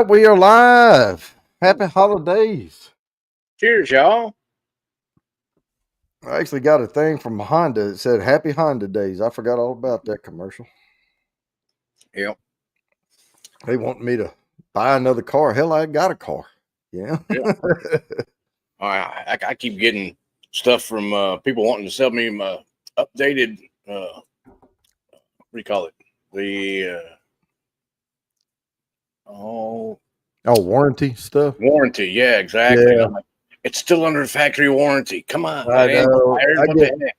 right, we are live. Happy holidays. Cheers, y'all. I actually got a thing from Honda that said Happy Honda Days. I forgot all about that commercial. Yep. They want me to buy another car. Hell, I got a car. Yeah. Yeah. I keep getting stuff from people wanting to sell me my updated, what do you call it? The, oh, warranty stuff. warranty. Yeah, exactly. And Yeah. I'm like, it's still under factory warranty. Come on, I man. know. What the heck?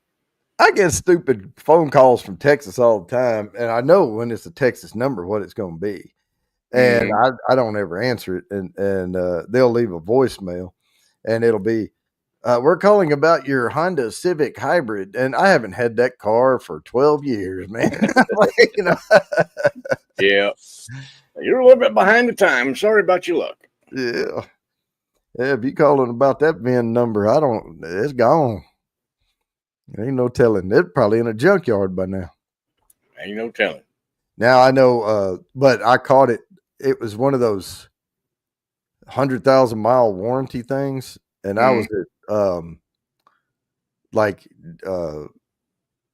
I get stupid phone calls from Texas all the time, and I know when it's a Texas number what it's going to be, and I don't ever answer it, and they'll leave a voicemail, and it'll be, we're calling about your Honda Civic Hybrid, and I haven't had that car for 12 years, man. You know? Yeah, you're a little bit behind the time. Sorry about your luck. Yeah, if you calling about that VIN number, it's gone. Ain't no telling. It's probably in a junkyard by now. Ain't no telling. Now I know, but I caught it. It was one of those 100,000-mile warranty things, and I was at like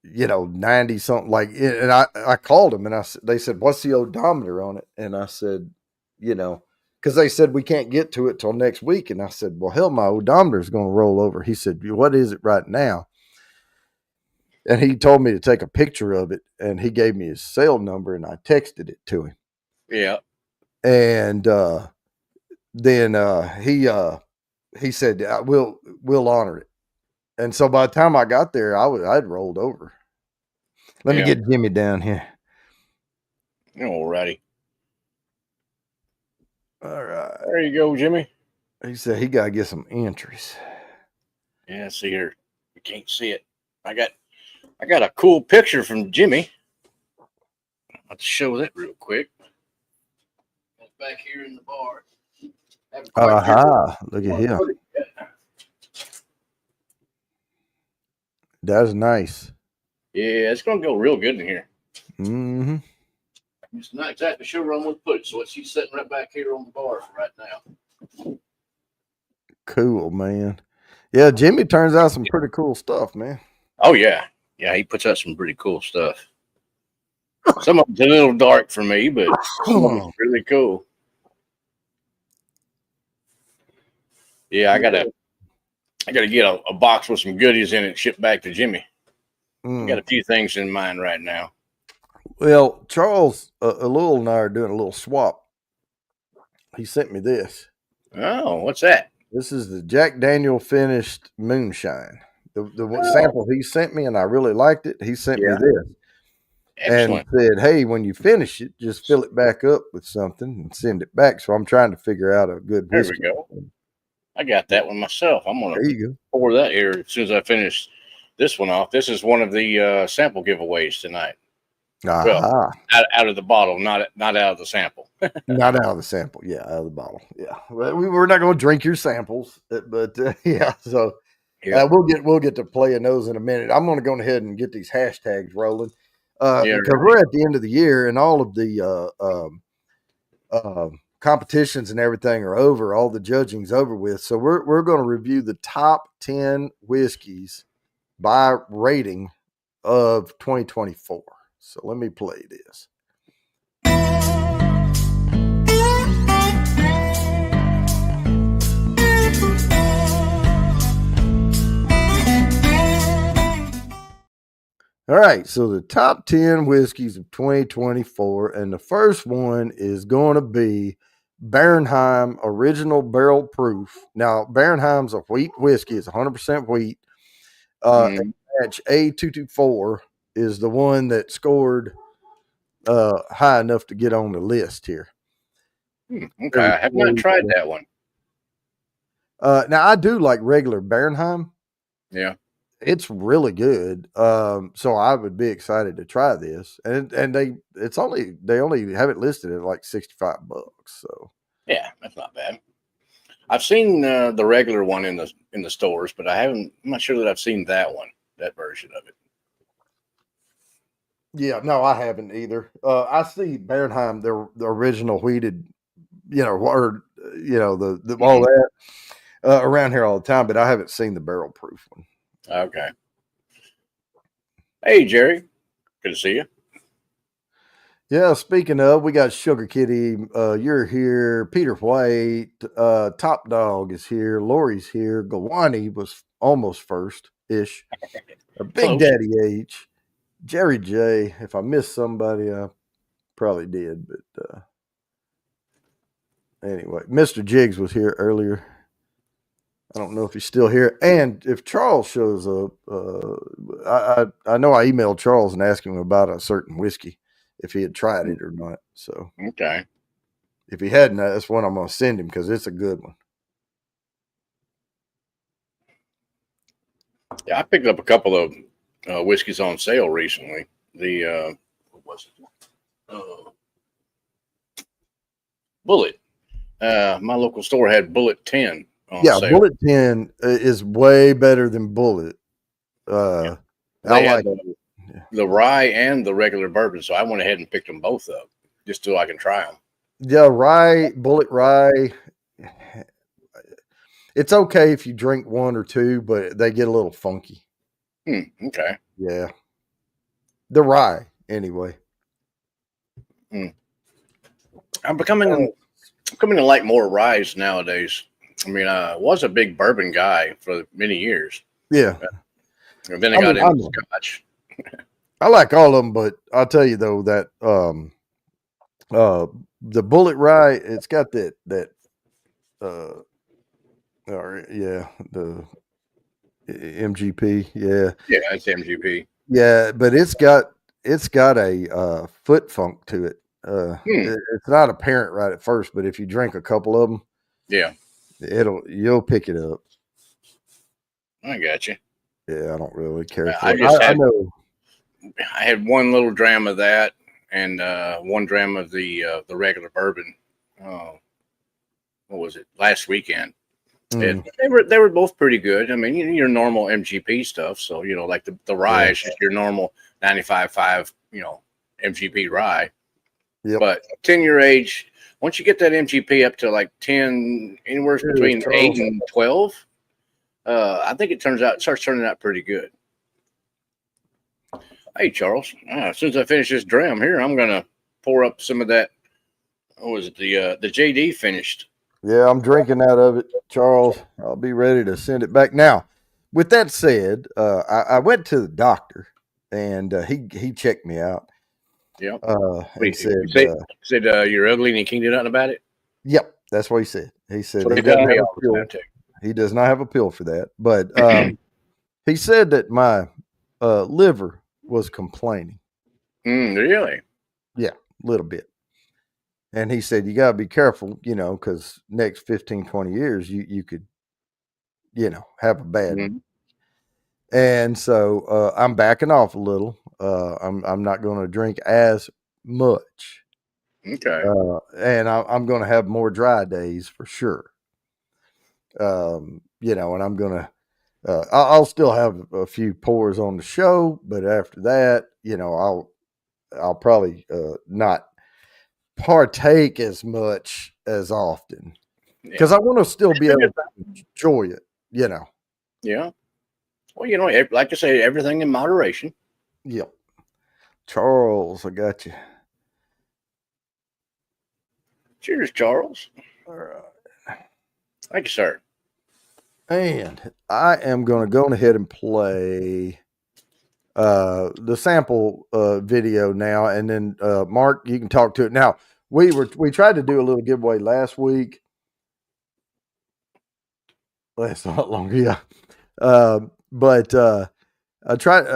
90 something, like, and I called them, and they said, "What's the odometer on it?" And I said, because they said we can't get to it till next week, and I said, "Well, hell, my odometer is going to roll over." He said, "What is it right now?" And he told me to take a picture of it, and he gave me his cell number, and I texted it to him. Yeah. And then he said, we'll honor it. And so by the time I got there, I'd rolled over. Let me get Jimmy down here. Alrighty. All right. There you go, Jimmy. He said he got to get some entries. Yeah, see here. You can't see it. I got a cool picture from Jimmy. Let's show that real quick. Back here in the bar. Look at here. That's nice. Yeah, it's gonna go real good in here. Mm-hmm. It's not exactly sure where I'm gonna put it, so she's sitting right back here on the bar right now. Cool, man. Yeah, Jimmy turns out some pretty cool stuff, man. Oh yeah, yeah, he puts out some pretty cool stuff. Some of it's a little dark for me, but some of it's really cool. Yeah, I gotta get a box with some goodies in it shipped back to Jimmy. I got a few things in mind right now. Well, Charles Lowell and I are doing a little swap. He sent me this. Oh, what's that? This is the Jack Daniel finished moonshine. The sample he sent me, and I really liked it. He sent me this. Excellent. And said, "Hey, when you finish it, just fill it back up with something and send it back." So I'm trying to figure out a good whiskey. There we go. I got that one myself. I'm gonna pour that here as soon as I finish this one off. This is one of the sample giveaways tonight. Well, out of the bottle, not out of the sample. Not out of the sample, yeah, out of the bottle, yeah. Well, we're not going to drink your samples, but yeah. So we'll get to playing those in a minute. I'm going to go ahead and get these hashtags rolling because we're at the end of the year, and all of the competitions and everything are over. All the judging's over with. So we're going to review the top 10 whiskeys by rating of 2024. So let me play this. All right, so the top 10 whiskeys of 2024, and the first one is going to be Bernheim Original Barrel Proof. Now, Bernheim's a wheat whiskey. It's 100% wheat. Batch A224 is the one that scored high enough to get on the list here. Okay, I have not tried that one. Now, I do like regular Bernheim. Yeah. It's really good. So I would be excited to try this. And they only have it listed at like $65. So yeah, that's not bad. I've seen the regular one in the stores, but I'm not sure that I've seen that version of it. Yeah, no, I haven't either. I see Bernheim, the original wheated or all that around here all the time, but I haven't seen the barrel proof one. Okay. Hey, Jerry. Good to see you. Yeah, speaking of, we got Sugar Kitty. You're here. Peter White. Top Dog is here. Lori's here. Gawani was almost first-ish. Big Daddy H. Jerry J. If I missed somebody, I probably did. But anyway, Mr. Jiggs was here earlier. I don't know if he's still here. And if Charles shows up, I know I emailed Charles and asked him about a certain whiskey, if he had tried it or not. So okay, if he hadn't, that's one I'm going to send him because it's a good one. Yeah, I picked up a couple of whiskeys on sale recently. The what was it? Bullet. My local store had Bullet 10 on sale. Bullet 10 is way better than Bullet. I like the rye and the regular bourbon, so I went ahead and picked them both up just so I can try them. Yeah, Bullet rye. It's okay if you drink one or two, but they get a little funky. Okay. Yeah. The rye, anyway. I'm becoming to like more ryes nowadays. I mean, I was a big bourbon guy for many years. Yeah. And then I got into Scotch. I like all of them, but I'll tell you though that the Bullet rye, it's got that the MGP, yeah, it's MGP. Yeah, but it's got a foot funk to it. It's not apparent right at first, but if you drink a couple of them, yeah, you'll pick it up. I got you. Yeah, I don't really care. I had one little dram of that and 1 dram of the regular bourbon. What was it? Last weekend. And they were both pretty good. I mean, your normal MGP stuff. So like the rye is just your normal 95.5, MGP rye. Yep. But 10-year age, once you get that MGP up to like 10, anywhere between 8 and 12, I think it starts turning out pretty good. Hey, Charles, as soon as I finish this dram here, I'm going to pour up some of that. What was it? The JD finished. Yeah, I'm drinking out of it, Charles. I'll be ready to send it back. Now, with that said, I went to the doctor, and he checked me out. Yeah. He said you're ugly and he can't do nothing about it? Yep, that's what he said. He said he does not have a pill for that. But he said that my liver was complaining. Really? Yeah, a little bit. And he said, you got to be careful, because next 15, 20 years, you could, have a bad one. And so I'm backing off a little. I'm not going to drink as much. Okay. And I'm going to have more dry days for sure. And I'm going to, I'll still have a few pours on the show, but after that, I'll probably not partake as much as often because I want to still be able to enjoy it, Yeah. Well, like I say, everything in moderation. Yep. Charles, I got you. Cheers, Charles. All right. Thank you, sir. And I am going to go ahead and play the sample video now, and then Mark, you can talk to it. Now, we tried to do a little giveaway last week. That's not long, yeah. But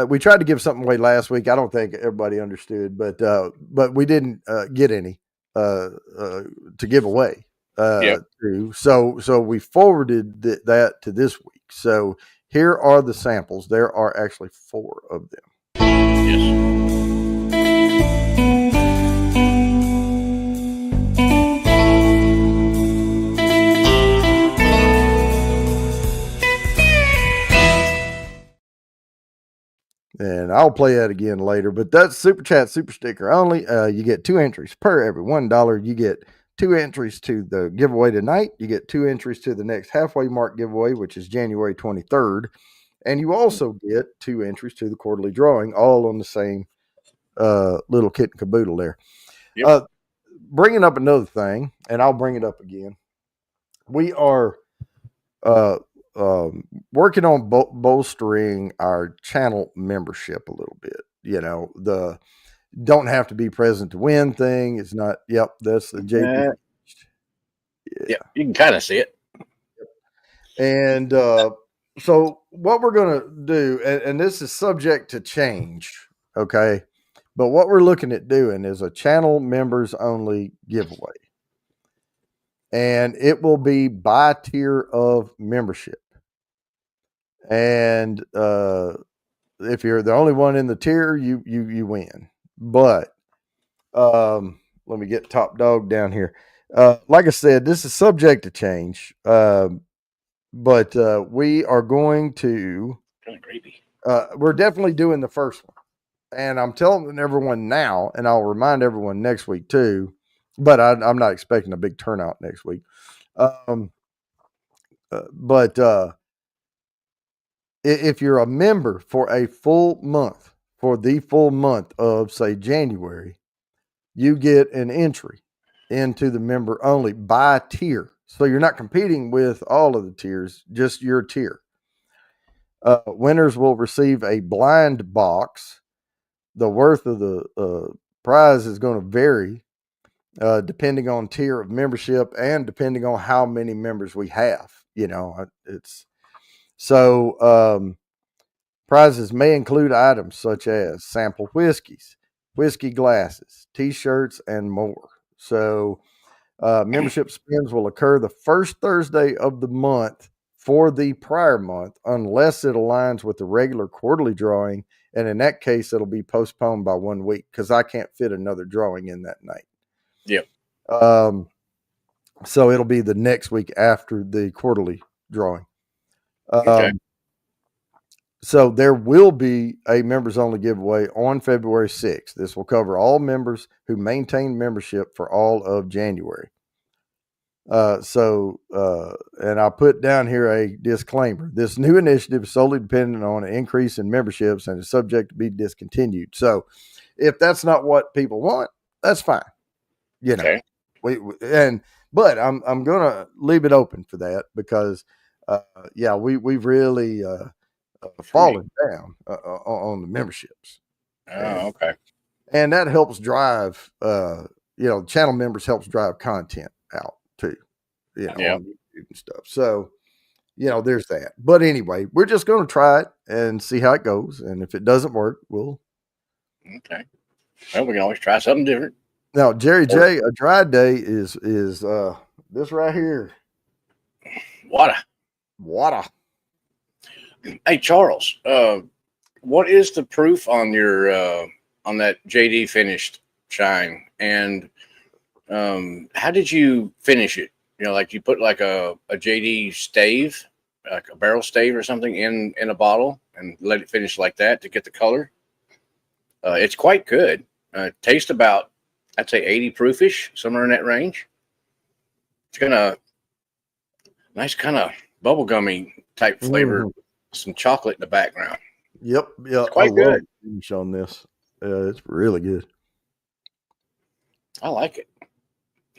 we tried to give something away last week. I don't think everybody understood, but we didn't get any to give away. So we forwarded that to this week. So here are the samples. There are actually 4 of them. Yes. And I'll play that again later, but that's Super Chat, Super Sticker only. You get 2 entries per every $1. You get 2 entries to the giveaway tonight. You get 2 entries to the next halfway mark giveaway, which is January 23rd. And you also get 2 entries to the quarterly drawing, all on the same little kit and caboodle there. Yep. Bringing up another thing, and I'll bring it up again. We are working on bolstering our channel membership a little bit. You know, the don't have to be present to win thing. It's not. Yep, that's the JP. Yeah, you can kind of see it. And so what we're going to do, and this is subject to change, okay? But what we're looking at doing is a channel members only giveaway. And it will be by tier of membership. And if you're the only one in the tier, you win. But let me get Top Dog down here. Like I said, this is subject to change. But we are going to. Kind of creepy. We're definitely doing the first one, and I'm telling everyone now, and I'll remind everyone next week too. But I'm not expecting a big turnout next week. But if you're a member for a full month, for the full month of say January, you get an entry into the member only by tier. So you're not competing with all of the tiers, just your tier. Winners will receive a blind box. The worth of the prize is going to vary depending on tier of membership and depending on how many members we have. You know, it's so prizes may include items such as sample whiskeys, whiskey glasses, T-shirts, and more. So membership spins will occur the first Thursday of the month for the prior month, unless it aligns with the regular quarterly drawing. And in that case, it'll be postponed by 1 week because I can't fit another drawing in that night. Yep. So it'll be the next week after the quarterly drawing. Okay. So there will be a members only giveaway on February 6th. This will cover all members who maintain membership for all of January. And I put down here a disclaimer. This new initiative is solely dependent on an increase in memberships and is subject to be discontinued. So if that's not what people want, that's fine. You know, okay. But I'm going to leave it open for that because, we've really fallen down on the memberships. Oh, okay. And that helps drive, channel members helps drive content out too, on YouTube and stuff. So, there's that. But anyway, we're just going to try it and see how it goes. And if it doesn't work, we'll. Okay. Well, we can always try something different. Now, Jerry J, a dry day is this right here. Water. Hey, Charles, what is the proof on your on that JD finished shine? And how did you finish it? Like you put like a JD stave, like a barrel stave or something in a bottle and let it finish like that to get the color. It's quite good. Tastes about, I'd say 80 proofish, somewhere in that range. It's got a nice kind of bubblegummy type flavor, some chocolate in the background. Yep. It's quite good. On this, it's really good. I like it.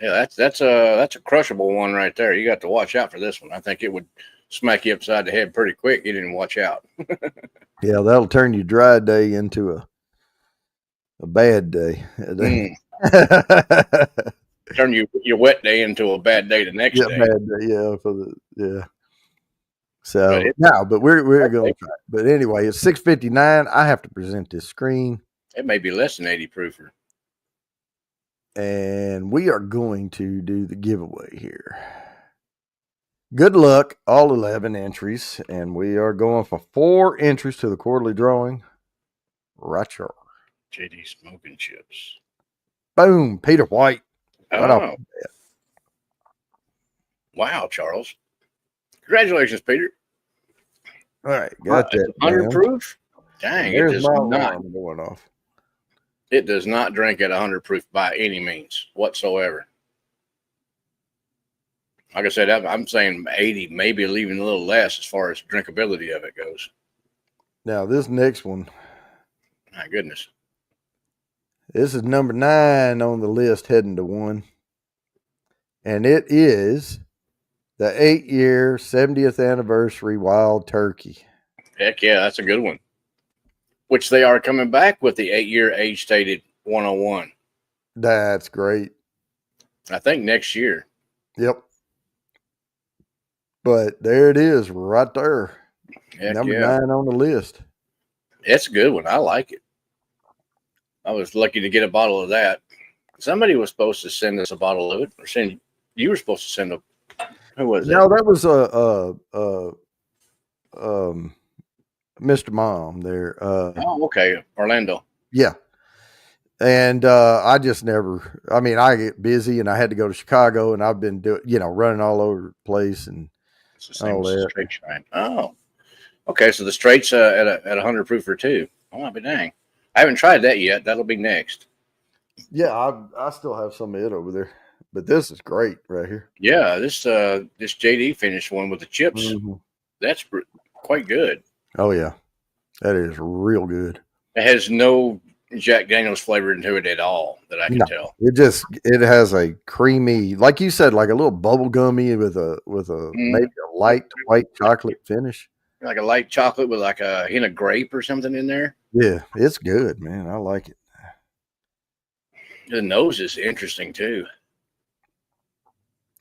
Yeah, that's a crushable one right there. You got to watch out for this one. I think it would smack you upside the head pretty quick. You didn't watch out. Yeah, that'll turn your dry day into a bad day. Turn your wet day into a bad day the next day. Bad day, So but we're going to try it. But anyway, it's 6:59. I have to present this screen. It may be less than 80 proofer. And we are going to do the giveaway here. Good luck, all 11 entries. And we are going for 4 entries to the quarterly drawing. Right here. JD Smoking Chips. Boom, Peter White. Oh. Wow, Charles. Congratulations, Peter. All right, got that. 100 proof? Dang, There's it does not going off. It does not drink at 100 proof by any means whatsoever. Like I said, I'm saying 80, maybe even a little less as far as drinkability of it goes. Now, this next one. My goodness. This is number 9 on the list, heading to 1. And it is the 8-year 70th anniversary Wild Turkey. Heck yeah, that's a good one. Which they are coming back with the 8-year age stated 101. That's great. I think next year. Yep. But there it is, right there. Heck number 9 on the list. It's a good one. I like it. I was lucky to get a bottle of that. Somebody was supposed to send us a bottle of it, or you were supposed to send a. Who was it? No, that was Mr. Mom there. Oh, okay, Orlando. Yeah, and I just never. I mean, I get busy, and I had to go to Chicago, and I've been running all over the place, and it's the same as the straight shine. Oh, okay. So the straight's at 100 proof or 2. Oh, I'll be dang. I haven't tried that yet. That'll be next. Yeah, I still have some of it over there, but this is great right here. Yeah, this JD finished one with the chips. Mm-hmm. That's quite good. Oh yeah, that is real good. It has no Jack Daniel's flavor into it at all that I can tell. It has a creamy, like you said, like a little bubble gummy with a maybe a light white chocolate finish. Like a light chocolate with like a hint of grape or something in there. Yeah, it's good, man. I like it. The nose is interesting too.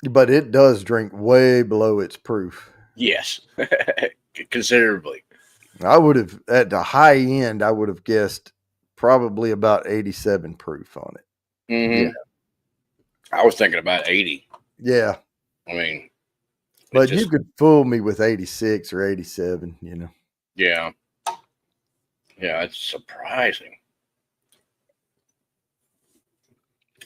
But it does drink way below its proof. Yes, considerably. I would have, at the high end, I would have guessed probably about 87 proof on it. Mm-hmm. Yeah. I was thinking about 80. Yeah. I mean. But you could fool me with 86 or 87, Yeah. Yeah, it's surprising.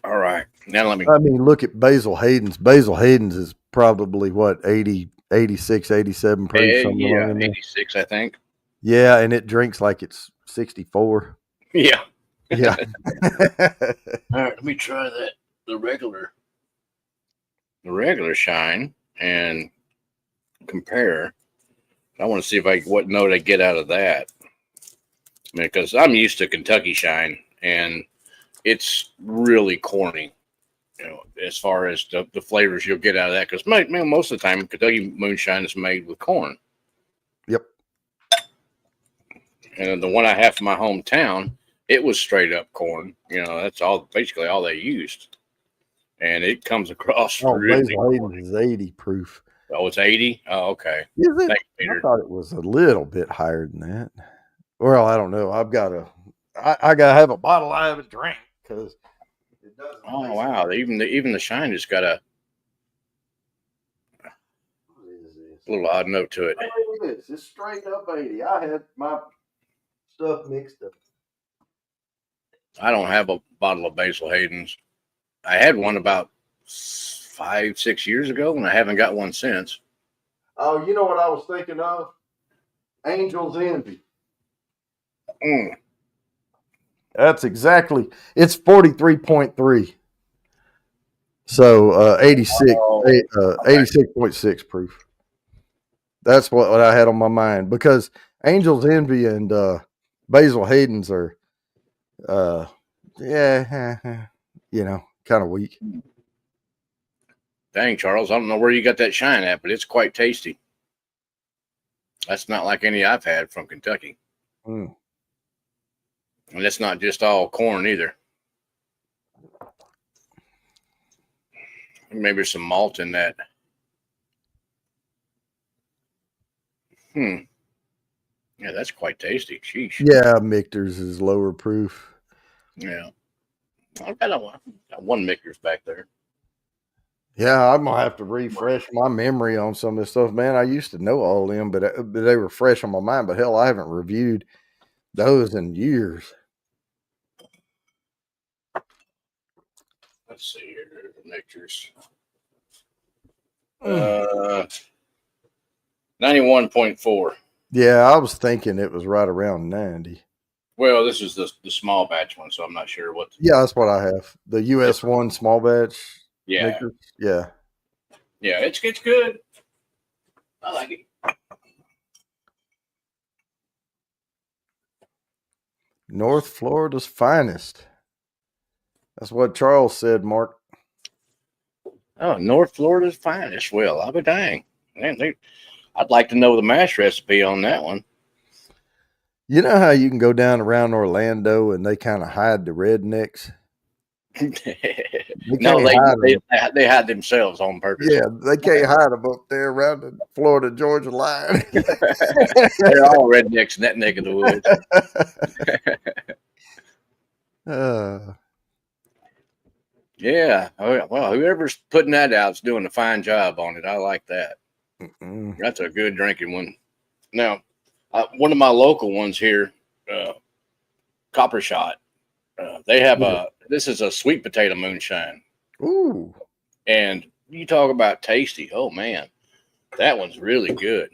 All right. Now let me. I mean, look at Basil Hayden's. Basil Hayden's is probably what, 80, 86, 87 proof? Yeah, 86, I think. Yeah, and it drinks like it's 64. Yeah. Yeah. All right, let me try that. The regular shine and compare. I want to see what note I get out of that. I mean, because I'm used to Kentucky shine, and it's really corny, as far as the flavors you'll get out of that. Because most of the time, Kentucky moonshine is made with corn. Yep. And the one I have from my hometown, it was straight up corn. That's basically all they used, and it comes across. Really corny. Is 80 proof. Oh, it's 80. Oh, okay. Is it? Thanks, Peter. I thought it was a little bit higher than that. Well, I don't know. I gotta have a bottle I haven't drank because it doesn't. Oh wow! Even the shine has got a little odd note to it. It's straight up 80. I had my stuff mixed up. I don't have a bottle of Basil Hayden's. I had one about 5-6 years ago, and I haven't got one since. Oh, you know what I was thinking of? Angel's Envy. That's exactly. It's 43.3. So 86.6 proof. That's what I had on my mind, because Angel's Envy and Basil Hayden's are kind of weak. Dang, Charles, I don't know where you got that shine at, but it's quite tasty. That's not like any I've had from Kentucky. And it's not just all corn either. Maybe some malt in that. Yeah, that's quite tasty. Sheesh. Yeah, Michter's is lower proof. Yeah. I've got one Michter's back there. Yeah, I'm gonna have to refresh my memory on some of this stuff, man. I used to know all of them, but they were fresh on my mind. But hell, I haven't reviewed those in years. Let's see here, Michter's. 91.4. Yeah, I was thinking it was right around 90. Well, this is the small batch one, so I'm not sure what. Yeah, that's what I have. The US1 small batch. Yeah. Michter's. Yeah. Yeah, it's good. I like it. North Florida's finest. That's what Charles said, Mark. Oh, North Florida's finest. Well, I'll be dang. Man, I'd like to know the mash recipe on that one. You know how you can go down around Orlando and they kind of hide the rednecks? No, they hide themselves on purpose. Yeah, they can't hide them up there around the Florida-Georgia line. They're all rednecks in that neck of the woods. Yeah. Well, whoever's putting that out is doing a fine job on it. I like that. That's a good drinking one. Now, one of my local ones here, Copper Shot, they have this is a sweet potato moonshine. Ooh. And you talk about tasty. Oh, man, that one's really good.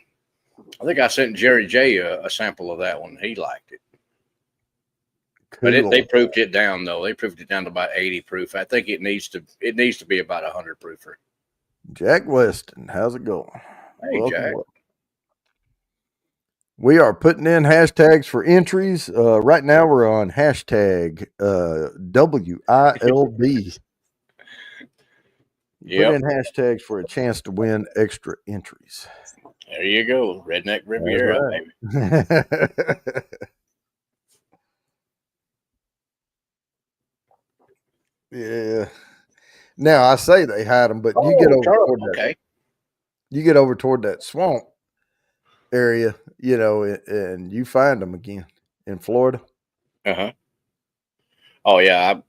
I think I sent Jerry J a sample of that one. He liked it. Cool. But they proofed it down, though. They proofed it down to about 80 proof. I think it needs to be about 100 proofer. Jack Weston, how's it going? Hey, welcome. Jack. We are putting in hashtags for entries. Right now we're on hashtag WILB. Yep. Put in hashtags for a chance to win extra entries. There you go. Redneck Riviera, right. Baby. Yeah. Now I say they hide them, but you get over toward that. You get over toward that swamp area, you know, and you find them again in Florida. Oh yeah,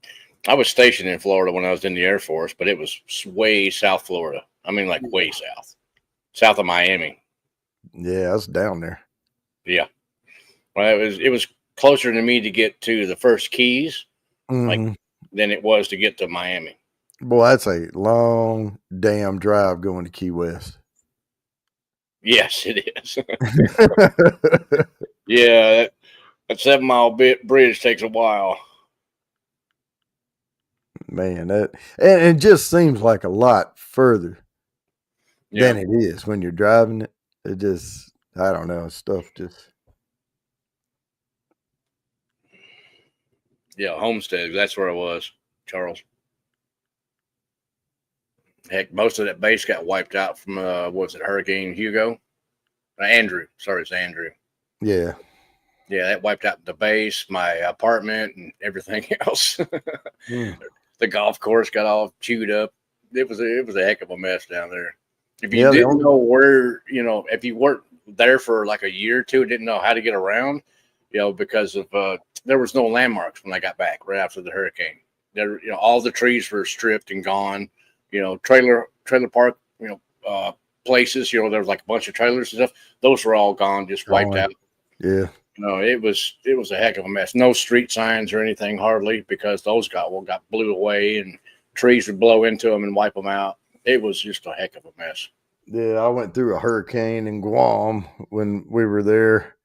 I was stationed in Florida when I was in the Air Force, but it was way South Florida. I mean, like way south of Miami. Yeah, that's down there. Yeah. Well, it was closer to me to get to the first Keys, like than it was to get to Miami. Boy, that's a long damn drive going to Key West. Yes, it is. Yeah, that 7 mile bridge takes a while. Man, and it just seems like a lot further than it is when you're driving it. It just, I don't know, stuff just. Yeah, Homestead, that's where I was, Charles. Heck, most of that base got wiped out from, Hurricane Hugo? Andrew. Sorry, it's Andrew. Yeah. Yeah, that wiped out the base, my apartment, and everything else. The golf course got all chewed up. It was a heck of a mess down there. If you didn't know where, if you weren't there for like a year or two, didn't know how to get around, because of there was no landmarks when I got back right after the hurricane. There, all the trees were stripped and gone. Trailer park, places, there was like a bunch of trailers and stuff. Those were all gone, just wiped out. Yeah. It was a heck of a mess. No street signs or anything hardly, because those got blew away and trees would blow into them and wipe them out. It was just a heck of a mess. Yeah, I went through a hurricane in Guam when we were there.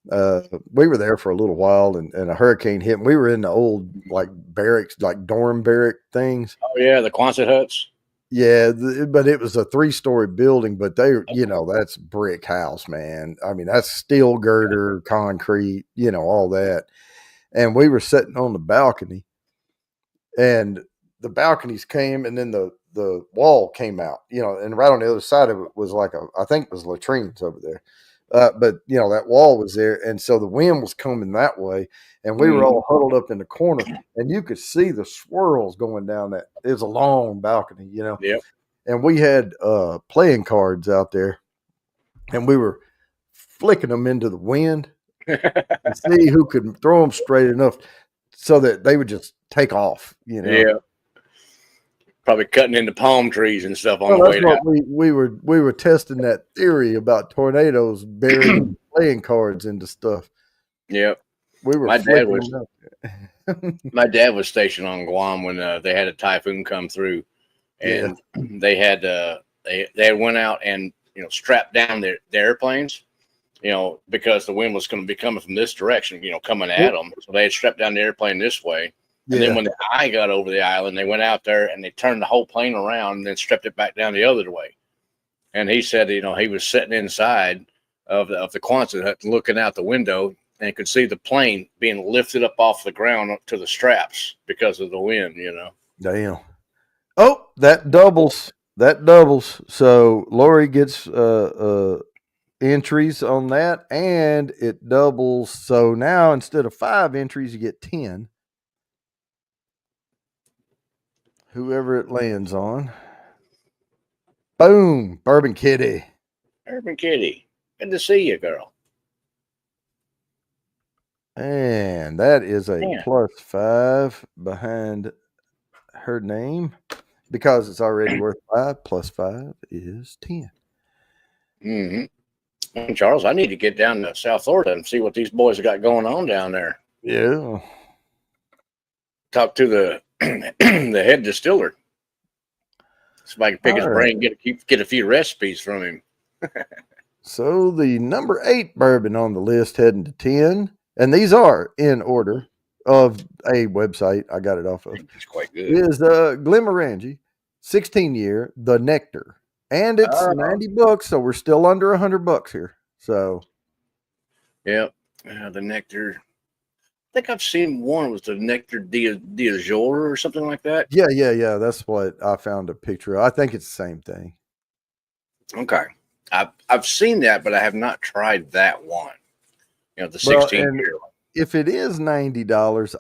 We were there for a little while, and a hurricane hit. And we were in the old like barracks, like dorm barrack things. Oh yeah, the Quonset huts. Yeah, but it was a 3-story building, but that's brick house, man. I mean, that's steel girder, concrete, all that. And we were sitting on the balcony, and the balconies came, and then the wall came out, and right on the other side of it was I think it was latrines over there. But that wall was there, and so the wind was coming that way, and we were all huddled up in the corner, and you could see the swirls going down that. It was a long balcony, Yep. And we had playing cards out there, and we were flicking them into the wind to see who could throw them straight enough so that they would just take off. Yeah. Probably cutting into palm trees and stuff on the way down. We were testing that theory about tornadoes burying playing cards into stuff. Yep. We were. My dad was stationed on Guam when they had a typhoon come through, and they had they went out and strapped down their airplanes, because the wind was going to be coming from this direction, coming at them. So they had strapped down the airplane this way, And then when I got over the island, they went out there and they turned the whole plane around and then stripped it back down the other way. And he said, he was sitting inside of the Quonset hut looking out the window and could see the plane being lifted up off the ground up to the straps because of the wind, Damn. Oh, that doubles. So Lori gets entries on that, and it doubles. So now instead of 5 entries, you get 10. Whoever it lands on. Boom. Bourbon Kitty. Bourbon Kitty. Good to see you, girl. And that is a +5 behind her name because it's already worth 5. +5 is 10. Mm-hmm. Charles, I need to get down to South Florida and see what these boys have got going on down there. Yeah. Talk to the the head distiller. So if I can pick his brain, get a few recipes from him. So the number 8 bourbon on the list heading to 10, and these are in order of a website I got it off of. It's quite good. Is Glenmorangie 16-year, the Nectar. And it's $90, so we're still under $100 here. So, yeah, the Nectar. I think I've seen one. It was the Nectar d'Azur or something like that. Yeah. That's what I found a picture of. I think it's the same thing. Okay, I've seen that, but I have not tried that one. The 16-year one. If it is $90,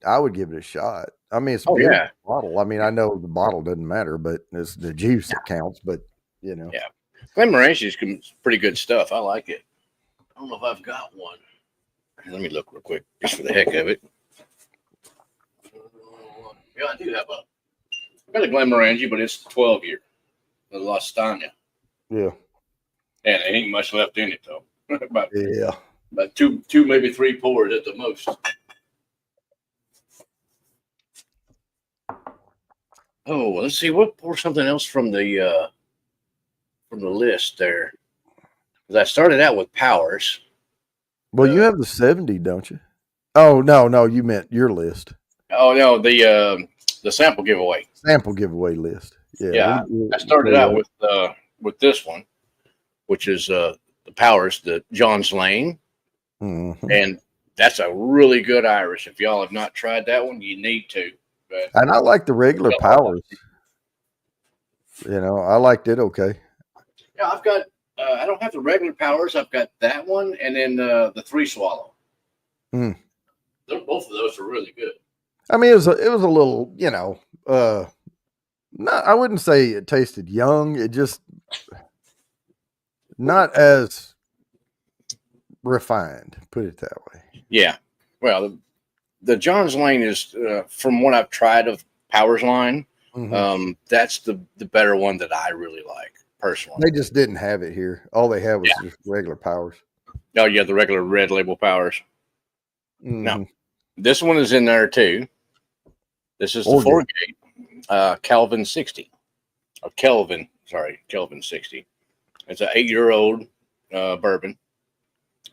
I would give it a shot. I mean, it's a beautiful bottle. I mean, I know the bottle doesn't matter, but it's the juice that counts. But Yeah, Glenmorangie is pretty good stuff. I like it. I don't know if I've got one. Let me look real quick, just for the heck of it. Yeah, I do have I've got a Glenmorangie, but it's 12-year. The Lastania. Yeah. And there ain't much left in it though. about two, maybe 3 pours at the most. Oh, let's see. We'll pour something else from the list there. Because I started out with Powers. Well, you have the 70, don't you? Oh no, you meant your list. Oh no, the sample giveaway. Sample giveaway list. Yeah. I started out with this one, which is the Powers, the John's Lane. Mm-hmm. And that's a really good Irish. If y'all have not tried that one, you need to. And I like the regular Powers. I liked it okay. Yeah, I've got I don't have the regular Powers. I've got that one and then the 3 Swallow. Mm. Both of those are really good. I mean, it was a little, not, I wouldn't say it tasted young. It just not as refined, put it that way. Yeah. Well, the John's Lane is, from what I've tried of Powers line, that's the better one that I really like, personally. They just didn't have it here. All they had was just regular Powers. Oh, yeah, the regular red label Powers. No, this one is in there, too. This is the Forgate Kelvin 60. Kelvin 60. It's an 8-year-old bourbon.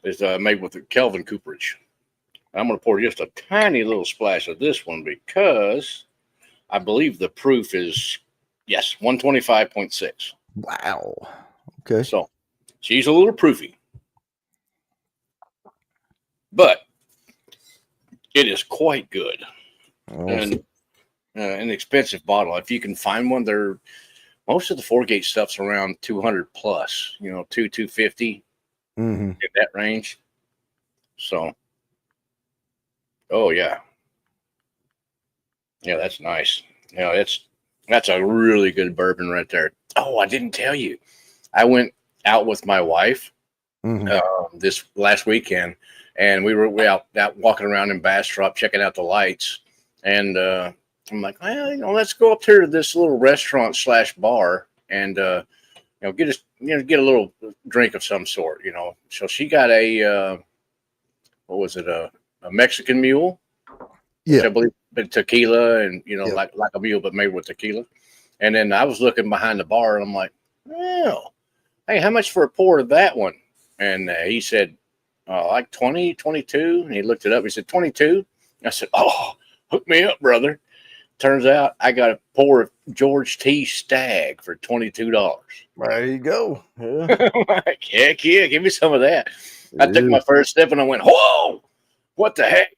It's made with the Kelvin cooperage. I'm going to pour just a tiny little splash of this one because I believe the proof is, 125.6. Wow. Okay. So she's a little proofy. But it is quite good. Awesome. And an expensive bottle. If you can find one, most of the Forgate stuff's around 200 plus, $250 in that range. So, yeah, that's nice. That's a really good bourbon right there. Oh, I didn't tell you. I went out with my wife this last weekend, and we were out walking around in Bastrop checking out the lights. And I'm like, well, let's go up here to this little restaurant / bar and get a little drink of some sort. So she got a Mexican mule. Yeah, I believe tequila and like a mule but made with tequila. And then I was looking behind the bar and I'm like, oh, hey, how much for a pour of that one? And he said, like 20, 22. And he looked it up. He said, 22. I said, oh, hook me up, brother. Turns out I got a pour of George T. Stagg for $22. There you go. Yeah. Like, heck yeah, give me some of that. I took my first step and I went, whoa, what the heck?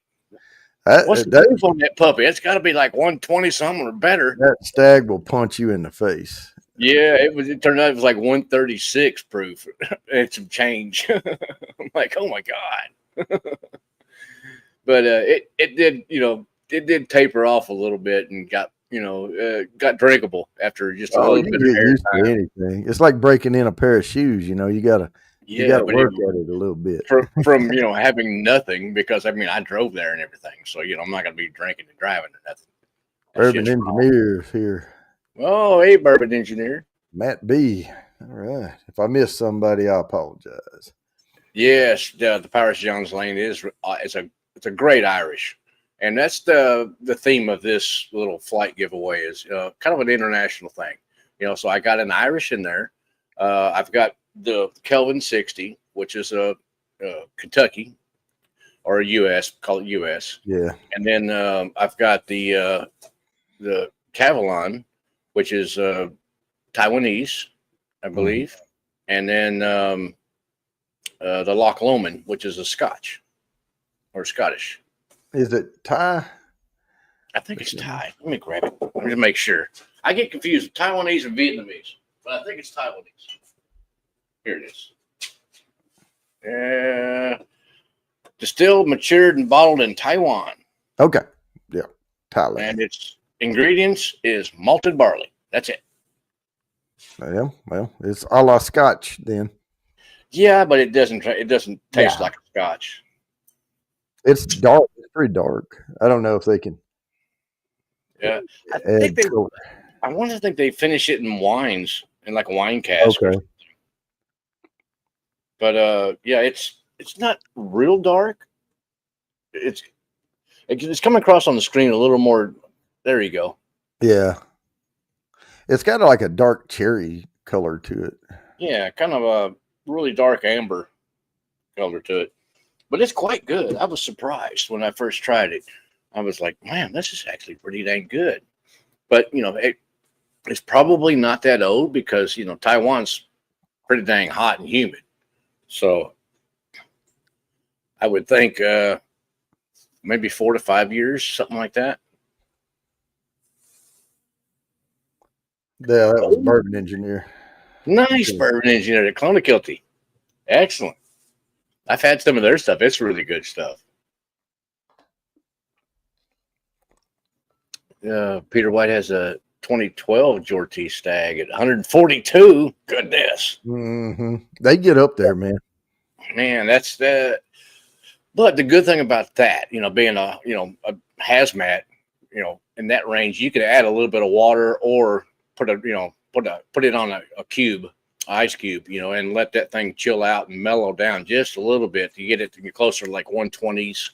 What's the proof on that puppy? It's got to be like 120 something or better. That Stag will punch you in the face. Yeah, it turned out it was like 136 proof and some change. I'm like, oh my God. But it did, it did taper off a little bit and got, got drinkable after just a little bit of used to anything. It's like breaking in a pair of shoes, you gotta work at it a little bit. From having nothing, because I mean I drove there and everything. So, I'm not gonna be drinking and driving or nothing. Bourbon Engineers here. Oh, hey, Bourbon Engineer. Matt B. All right. If I missed somebody, I apologize. Yes, the Paris Jones Lane is it's a great Irish, and that's the theme of this little flight giveaway is kind of an international thing. So I got an Irish in there. I've got the Kelvin 60, which is a Kentucky or a U.S. Call it U.S. Yeah, and then I've got the Cavalon, which is Taiwanese, I believe, and then the Loch Lomond, which is a Scotch or Scottish. Is it Thai? I think it's Thai. Let me grab it. Let me make sure. I get confused with Taiwanese and Vietnamese, but I think it's Taiwanese. Here it is. Distilled, matured, and bottled in Taiwan. Okay. Yeah. Thailand. And its ingredients is malted barley. That's it. Yeah, well, it's a la Scotch then. Yeah, but it doesn't taste like a Scotch. It's dark. It's pretty dark. I don't know if they can. Yeah, I want to think they finish it in wines in like a wine cask. Okay. But yeah, it's not real dark. It's coming across on the screen a little more. There you go. Yeah. It's got like a dark cherry color to it. Yeah, kind of a really dark amber color to it. But it's quite good. I was surprised when I first tried it. I was like, man, this is actually pretty dang good. But, it's probably not that old because, Taiwan's pretty dang hot and humid. So I would think maybe 4 to 5 years, something like that. Yeah, that was Bourbon Engineer. Nice Bourbon Engineer at Clonakilty. Excellent. I've had some of their stuff. It's really good stuff. Peter White has a 2012 George T. Stagg at 142. Goodness. Mm-hmm. They get up there, man. Man, that's the. But the good thing about that, being a hazmat, in that range, you could add a little bit of water or put it on a cube, ice cube, and let that thing chill out and mellow down just a little bit to get it to get closer to like 120s,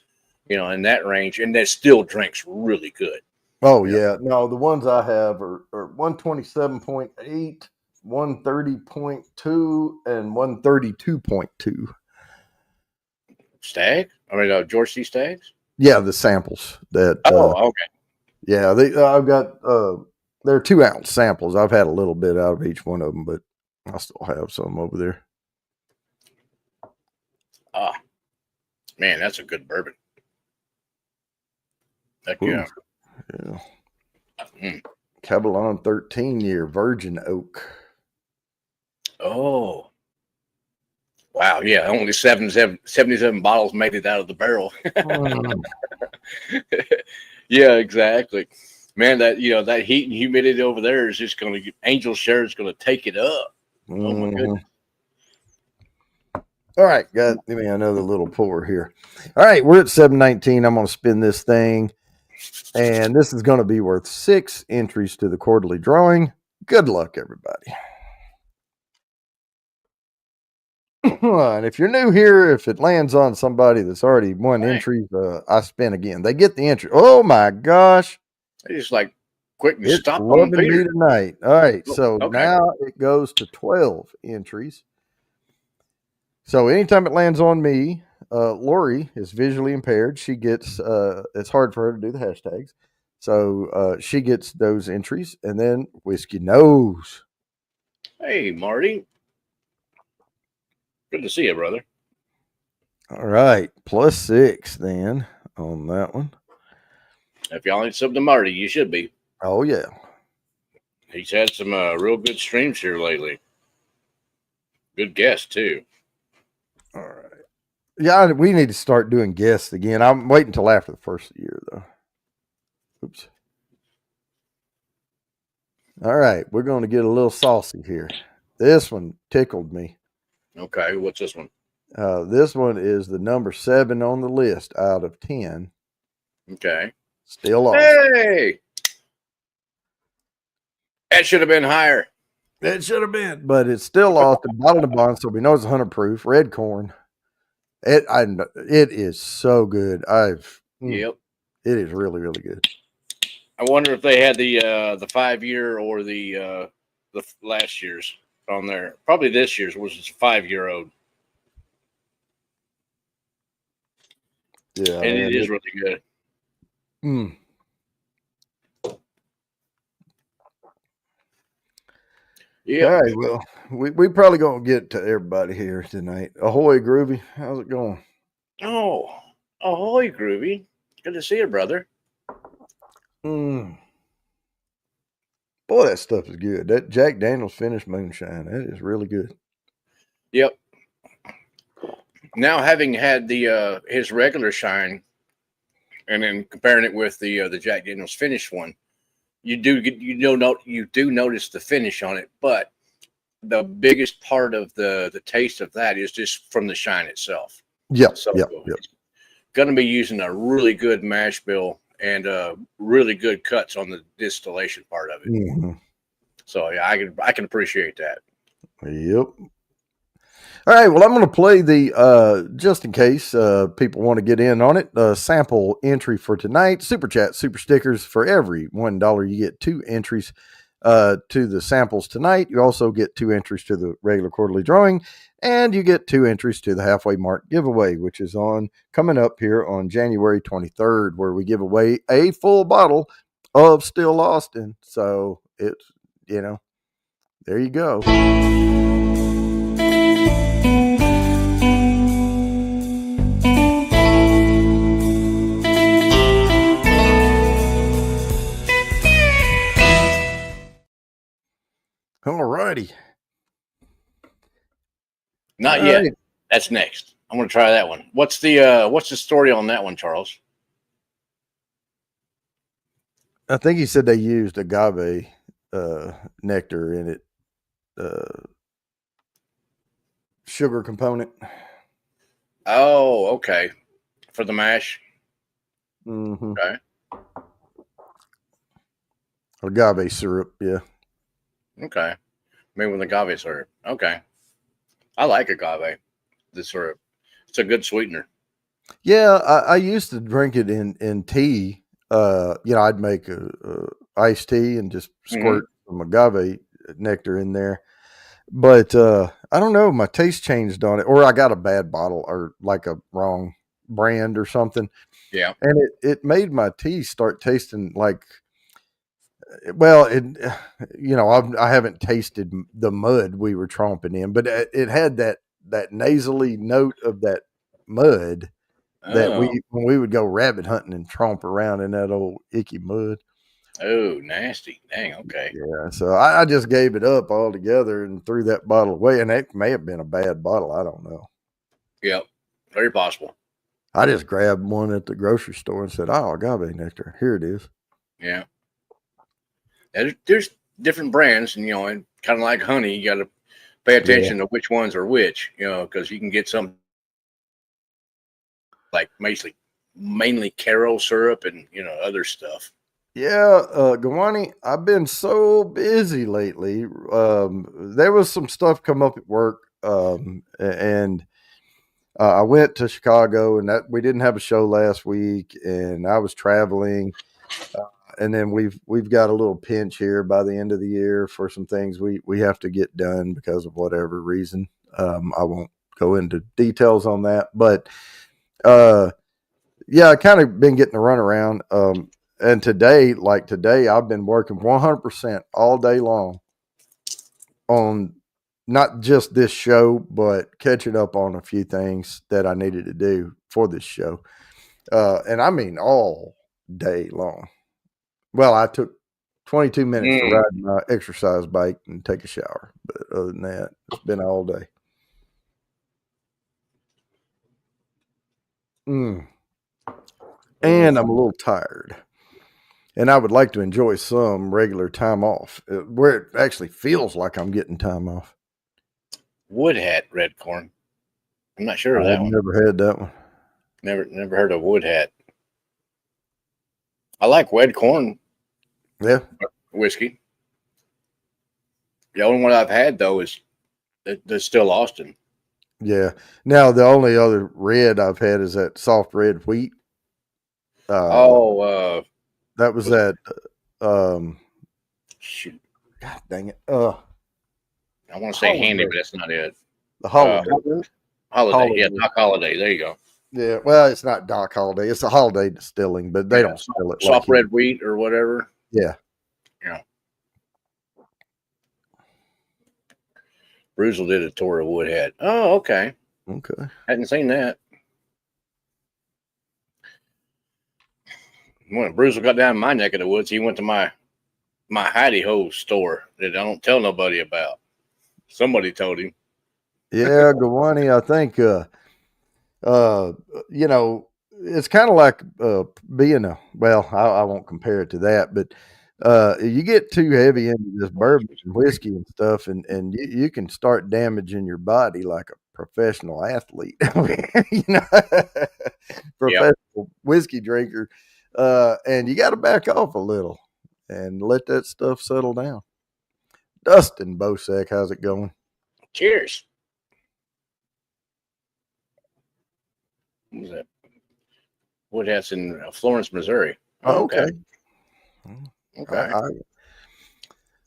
in that range, and that still drinks really good. Oh yeah, no, the ones I have are 127.8, 130.2, and 132.2. Stagg? I mean, George T. Staggs? Yeah, the samples that. Okay. Yeah, I've got. They're 2 ounce samples. I've had a little bit out of each one of them, but I still have some over there. Man, that's a good bourbon. Heck yeah. Cabalon 13-year Virgin Oak. Oh. Wow, yeah, only 77 bottles made it out of the barrel. Yeah, exactly. Man, that that heat and humidity over there is just going to Angel Share is going to take it up. Oh my goodness. All right, give me another little pour here. All right, we're at 719. I'm going to spin this thing, and this is going to be worth 6 entries to the quarterly drawing. Good luck, everybody. And if you're new here, if it lands on somebody that's already won entries, I spin again. They get the entry. Oh my gosh! They just like quick and stop on me tonight. All right, so now it goes to 12 entries. So anytime it lands on me, Lori is visually impaired. She gets it's hard for her to do the hashtags, so she gets those entries. And then Whiskey Nose. Hey, Marty. Good to see you, brother. All right, +6 then on that one. If y'all ain't subbed to Marty, you should be. Oh yeah, he's had some real good streams here lately. Good guest too. All right. Yeah, we need to start doing guests again. I'm waiting until after the first year, though. Oops. All right, we're going to get a little saucy here. This one tickled me. Okay, what's this one? This one is the number 7 on the list out of 10. Okay. Still off. Hey! That should have been higher. It should have been, but it's still off the bottom of the bond, so we know it's 100 proof. Red corn. It is so good. Yep. It is really, really good. I wonder if they had the 5-year or the last year's on there. Probably this year's, which is 5-year-old. Yeah, and it is really good. Yeah. All right. Well, we probably gonna get to everybody here tonight. Ahoy, Groovy. How's it going? Oh, ahoy, Groovy. Good to see you, brother. Boy, that stuff is good. That Jack Daniel's finished moonshine, that is really good. Yep. Now, having had the his regular shine, and then comparing it with the Jack Daniel's finished one, you do notice the finish on it, but the biggest part of the taste of that is just from the shine itself. Yeah. So going to be using a really good mash bill and really good cuts on the distillation part of it. Mm-hmm. So yeah, I can appreciate that. Yep. All right, well, I'm going to play the, just in case people want to get in on it, sample entry for tonight. Super Chat, super stickers. For every $1, you get 2 entries to the samples tonight. You also get 2 entries to the regular quarterly drawing, and you get 2 entries to the halfway mark giveaway, which is coming up here on January 23rd, where we give away a full bottle of Still Austin. So it's, there you go. All righty. Not yet. Right. That's next. I'm going to try that one. What's the story on that one, Charles? I think he said they used agave nectar in it. Sugar component. Oh, okay. For the mash. Mm-hmm. Okay. Agave syrup, yeah. Okay. Maybe with agave syrup. Okay. I like agave. The syrup. It's a good sweetener. Yeah, I used to drink it in tea. I'd make a iced tea and just squirt some agave nectar in there. But I don't know, my taste changed on it, or I got a bad bottle or like a wrong brand or something. Yeah. And it made my tea start tasting like, well, I haven't tasted the mud we were tromping in, but it had that nasally note of that mud that when we would go rabbit hunting and tromp around in that old icky mud. Oh, nasty. Dang, okay. Yeah, so I just gave it up altogether and threw that bottle away, and it may have been a bad bottle. I don't know. Yep, very possible. I just grabbed one at the grocery store and said, oh, agave nectar. Here it is. Yeah. There's different brands, and kind of like honey, you got to pay attention to which ones are which, because you can get some like mainly Caro syrup and other stuff. Yeah, Gawani, I've been so busy lately. There was some stuff come up at work, and I went to Chicago, and that we didn't have a show last week, and I was traveling. And then we've got a little pinch here by the end of the year for some things we have to get done because of whatever reason. I go into details on that. But yeah, I kind of been getting the run around. And today, I've been working 100% all day long on not just this show, but catching up on a few things that I needed to do for this show. And I mean all day long. Well, I took 22 minutes to ride my exercise bike and take a shower. But other than that, it's been all day. And I'm a little tired. And I would like to enjoy some regular time off where it actually feels like I'm getting time off. Wood hat red corn. I'm not sure of that one. I've never had that one. Never heard of wood hat. I like red corn. Yeah. Whiskey. The only one I've had though is the Still Austin. Yeah. Now the only other red I've had is that soft red wheat. That was that. Shoot. God dang it. I want to say Handy, but that's not it. The Holiday. Holiday. Yeah, Doc Holiday. There you go. Yeah. Well, it's not Doc Holiday. It's a Holiday distilling, but they don't still it. Soft red wheat or whatever. Yeah. Yeah. Bruzel did a tour of Wood Hat. Oh, okay. Okay. Hadn't seen that. When Bruzel got down in my neck of the woods, he went to my hidey ho store that I don't tell nobody about. Somebody told him. Yeah, Gawani, I think you know, it's kind of like being I won't compare it to that, but you get too heavy into this bourbon and whiskey and stuff, and you can start damaging your body like a professional athlete, you know, professional whiskey drinker, and you got to back off a little and let that stuff settle down. Dustin Bosek, how's it going? Cheers. What was that? Wood Hat's in Florence, Missouri. Oh, okay. Okay.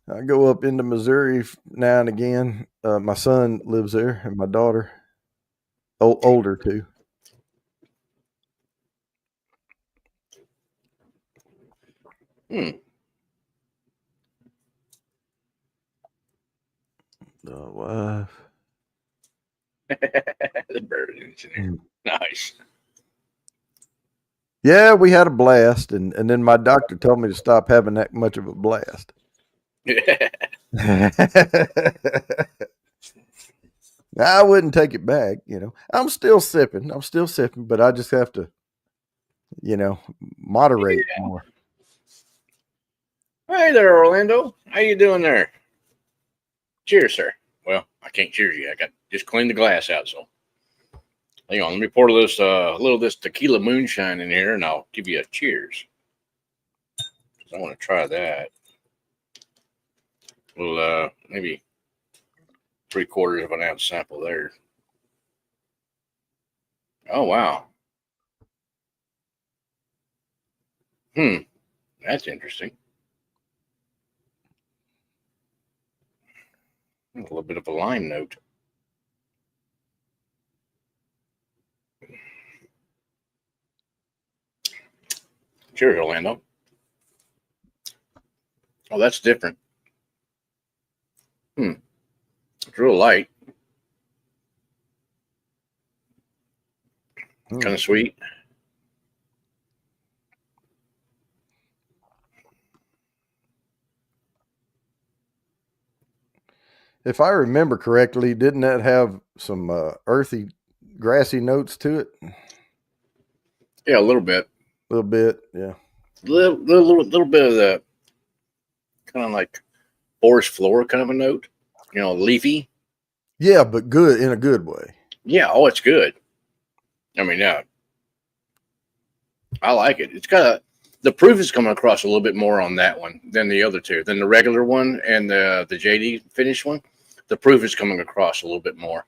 I go up into Missouri now and again. My son lives there, and my daughter, older too. The wife. The bird engineer. Nice. Yeah, we had a blast, and then my doctor told me to stop having that much of a blast. I wouldn't take it back, you know. I'm still sipping, but I just have to, you know, moderate more. Hey there, Orlando. How you doing there? Cheers, sir. Well, I can't cheers you. I got just cleaned the glass out, so hang on. Let me pour this little this tequila moonshine in here, and I'll give you a cheers. I want to try that. Well, maybe 3/4 of an ounce sample there. Oh wow. That's interesting. A little bit of a lime note. Cheers, Orlando. Oh, that's different. It's real light. Kind of sweet. If I remember correctly, didn't that have some earthy, grassy notes to it? Yeah, a little bit. A little bit, yeah. Little bit of the kind of like forest floor kind of a note. You know, leafy. Yeah, but good in a good way. Yeah, oh, it's good. I mean, yeah, I like it. It's got the proof is coming across a little bit more on that one than the other two, than the regular one and the JD finish one. The proof is coming across a little bit more.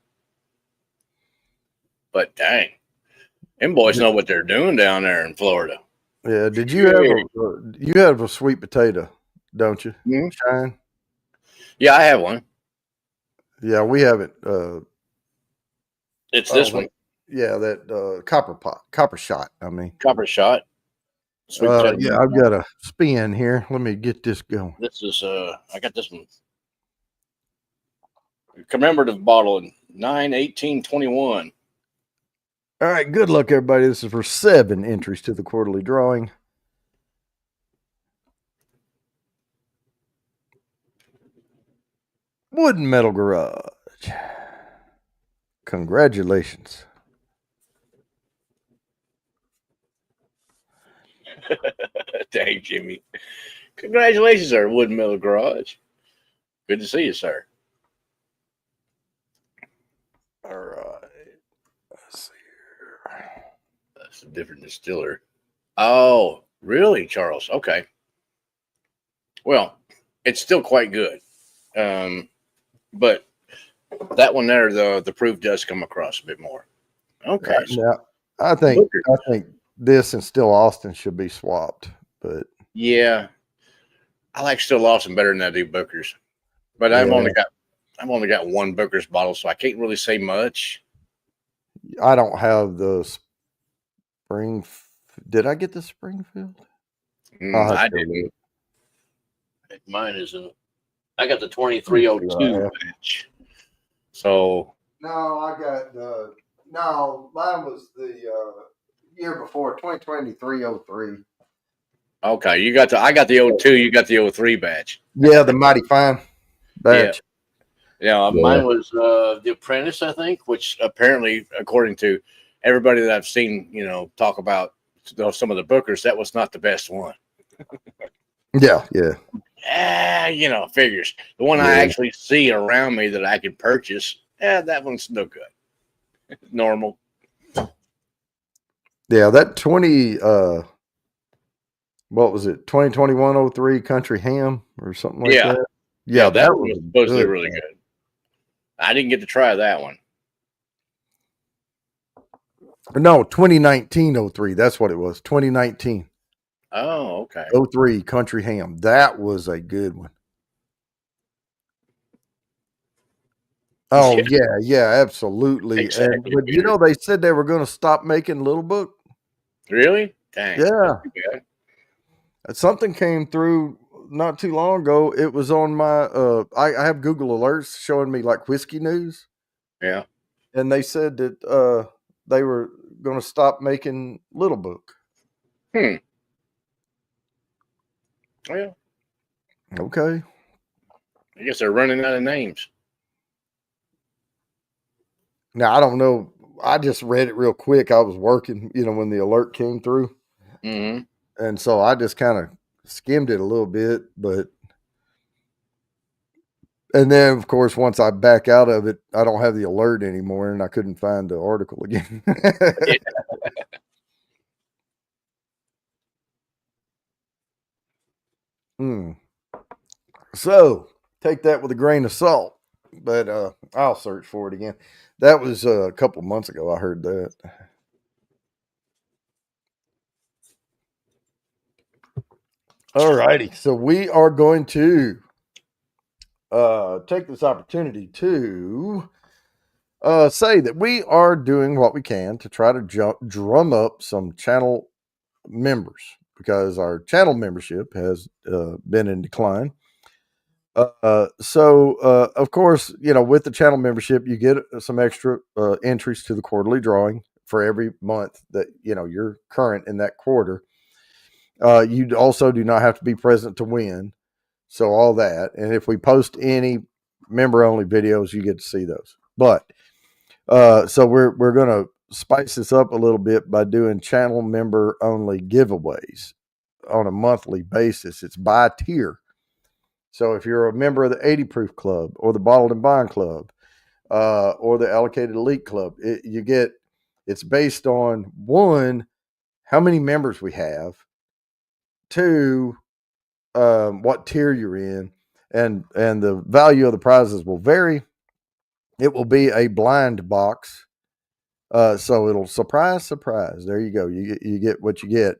But dang, them boys know what they're doing down there in Florida. Yeah. Did you have a sweet potato, don't you? Mm-hmm. Shine? Yeah, I have one. Yeah, we have it. It's this one. Yeah, that copper shot. I mean, copper shot. Yeah, I've got a spin here. Let me get this going. This is I got this one. Commemorative bottle in 9/18/21. All right, good luck, everybody. This is for 7 entries to the quarterly drawing. Wood and Metal Garage. Congratulations. Dang, Jimmy. Congratulations, sir. Wood and Metal Garage. Good to see you, sir. All right. Let's see here. That's a different distiller. Oh, really, Charles? Okay. Well, it's still quite good. But that one there, the proof does come across a bit more. Okay. Now, I think this and Still Austin should be swapped, but yeah, I like Still Austin better than I do Booker's. But I've only got one Booker's bottle, so I can't really say much. I don't have the spring. Did I get the Springfield? I didn't. Mine isn't. I got the 2302 batch. So no, I got the mine was the year before 2023-03. Okay, I got the 02, you got the 03 batch. Yeah, the Mighty Fine batch. Yeah, mine was the Apprentice, I think, which apparently, according to everybody that I've seen, talk about some of the Bookers, that was not the best one. Yeah. Figures. The one I actually see around me that I could purchase, that one's no good. Normal. Yeah, that what was it? 2021-03 Country Ham or something like that. Yeah, that one was supposed to be really good. I didn't get to try that one. No, 2019-03. That's what it was. 2019. Oh, okay. 03 Country Ham. That was a good one. Oh, yeah, absolutely. Exactly. But they said they were going to stop making Little Book. Really? Dang. Yeah. Something came through not too long ago. It was on my I have Google alerts showing me like whiskey news. Yeah. And they said that they were going to stop making Little Book. Oh, yeah. Okay. I guess they're running out of names. Now, I don't know. I just read it real quick. I was working, when the alert came through. Mm-hmm. And so I just kind of skimmed it a little bit. And then, of course, once I back out of it, I don't have the alert anymore, and I couldn't find the article again. So take that with a grain of salt, but I'll search for it again. That was a couple months ago. I heard that. All righty. So we are going to take this opportunity to say that we are doing what we can to try to drum up some channel members, because our channel membership has been in decline. So of course, with the channel membership, you get some extra entries to the quarterly drawing for every month that you're current in that quarter. You also do not have to be present to win. So all that. And if we post any member only videos, you get to see those. But so we're going to spice this up a little bit by doing channel member only giveaways on a monthly basis. It's by tier. So if you're a member of the 80 Proof Club or the Bottled and Bond Club or the Allocated Elite Club, it's based on, 1, how many members we have, 2, what tier you're in, and the value of the prizes will vary. It will be a blind box, so it'll surprise. There you go. You get what you get.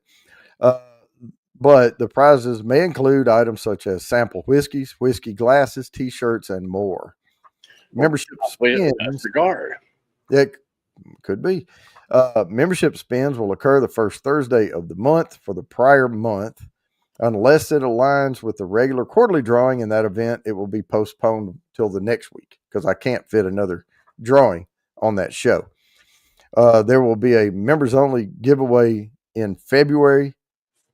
But the prizes may include items such as sample whiskeys, whiskey glasses, T-shirts, and more. Membership spins. A cigar. Could be. Membership spends will occur the first Thursday of the month for the prior month. Unless it aligns with the regular quarterly drawing in that event, it will be postponed till the next week because I can't fit another drawing on that show. There will be a members only giveaway in February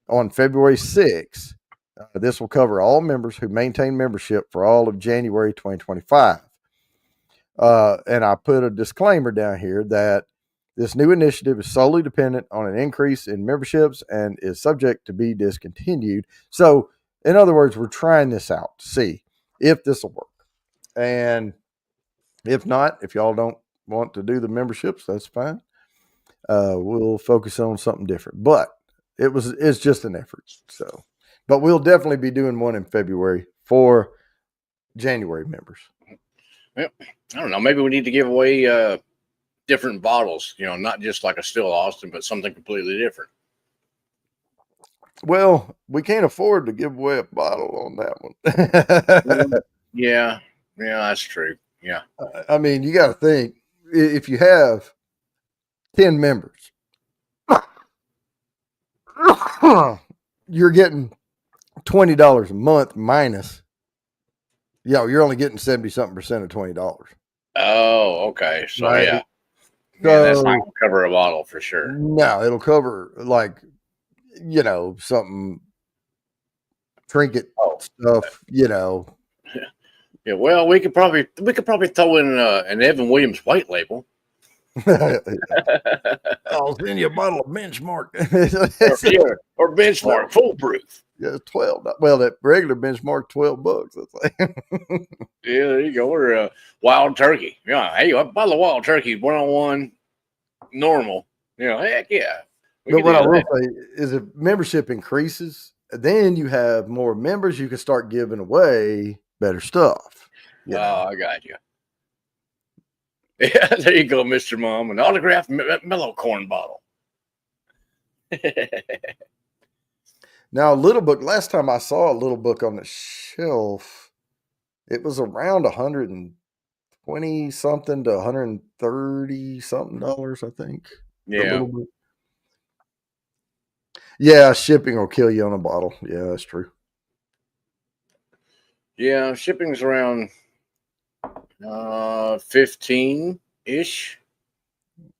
on February 6th. This will cover all members who maintain membership for all of January 2025. And I put a disclaimer down here that this new initiative is solely dependent on an increase in memberships and is subject to be discontinued. So, in other words, we're trying this out to see if this will work. And if not, if y'all don't want to do the memberships, that's fine. We'll focus on something different. But it's just an effort. So, but we'll definitely be doing one in February for January members. Well, I don't know. Maybe we need to give away different bottles, not just like a Still Austin, but something completely different. Well, we can't afford to give away a bottle on that one. Yeah, that's true. Yeah. I mean, you got to think, if you have 10 members, you're getting $20 a month minus, you're only getting 70-something% of $20. Oh, okay. So, right? Yeah, that's not going to cover a bottle for sure. No, it'll cover like, something trinket stuff, Yeah, well, we could probably throw in an Evan Williams white label. I'll send you a bottle of Benchmark. or Benchmark foolproof. Yeah, $12. Well, that regular Benchmark $12. That's like yeah, there you go. Or Wild Turkey. Yeah, hey, a bottle of Wild Turkey 101 normal. Heck yeah. But what I will say is, if membership increases, then you have more members. You can start giving away better stuff. I got you. Yeah, there you go, Mr. Mom. An autographed mellow corn bottle. Now, Little Book, last time I saw a Little Book on the shelf, it was around $120 something to $130 something, I think. Yeah. Yeah, shipping will kill you on a bottle. Yeah, that's true. Yeah, shipping's around 15-ish.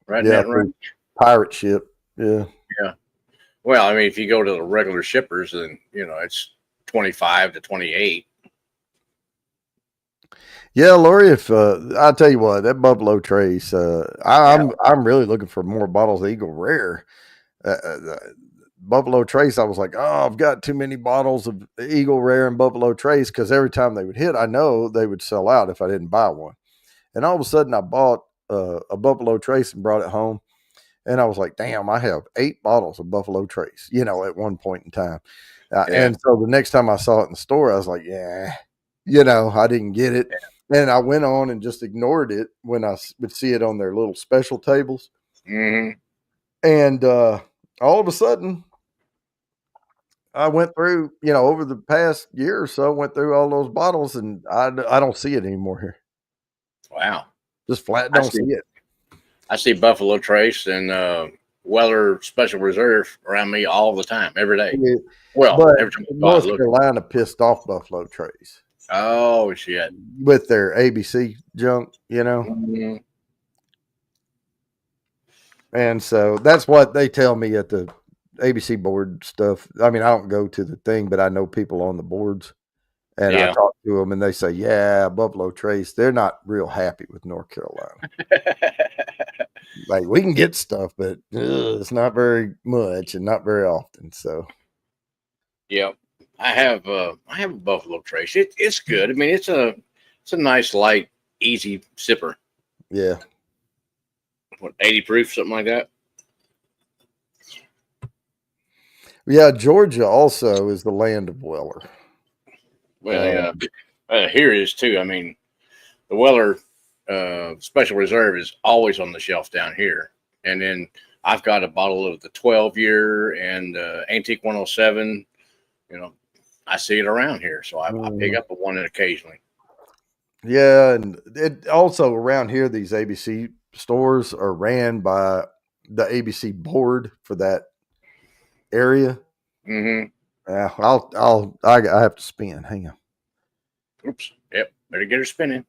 Right in that range. Pirate ship. Yeah. Yeah. Well, I mean, if you go to the regular shippers, then it's 25 to 28. Yeah, Lori, if I'll tell you what, that Buffalo Trace, I'm really looking for more bottles of Eagle Rare. Buffalo Trace, I was like, I've got too many bottles of Eagle Rare and Buffalo Trace, because every time they would hit, I know they would sell out if I didn't buy one. And all of a sudden, I bought a Buffalo Trace and brought it home. And I was like, damn, I have 8 bottles of Buffalo Trace, at one point in time. And so the next time I saw it in the store, I was like, I didn't get it. Yeah. And I went on and just ignored it when I would see it on their little special tables. Mm-hmm. And all of a sudden, I went through, over the past year or so, went through all those bottles, and I don't see it anymore here. Wow. Just flat don't see it. I see Buffalo Trace and Weller Special Reserve around me all the time, every day. Yeah. Well, every time North Carolina pissed off Buffalo Trace. Oh, shit. With their ABC junk, Mm-hmm. And so that's what they tell me at the ABC board stuff. I mean, I don't go to the thing, but I know people on the boards. And I talk to them, and they say, yeah, Buffalo Trace, they're not real happy with North Carolina. Like, we can get stuff, but it's not very much and not very often. So, yeah, I have a Buffalo Trace. It's good. I mean, it's a nice, light, easy sipper. Yeah. What, 80 proof, something like that? Yeah, Georgia also is the land of Weller. Well, here it is too. I mean, the Weller Special Reserve is always on the shelf down here. And then I've got a bottle of the 12-year and Antique 107. I see it around here, so I pick up one occasionally. Yeah, and it also around here, these ABC stores are ran by the ABC board for that area. Mm-hmm. I have to spin. Hang on. Oops. Yep. Better get her spinning.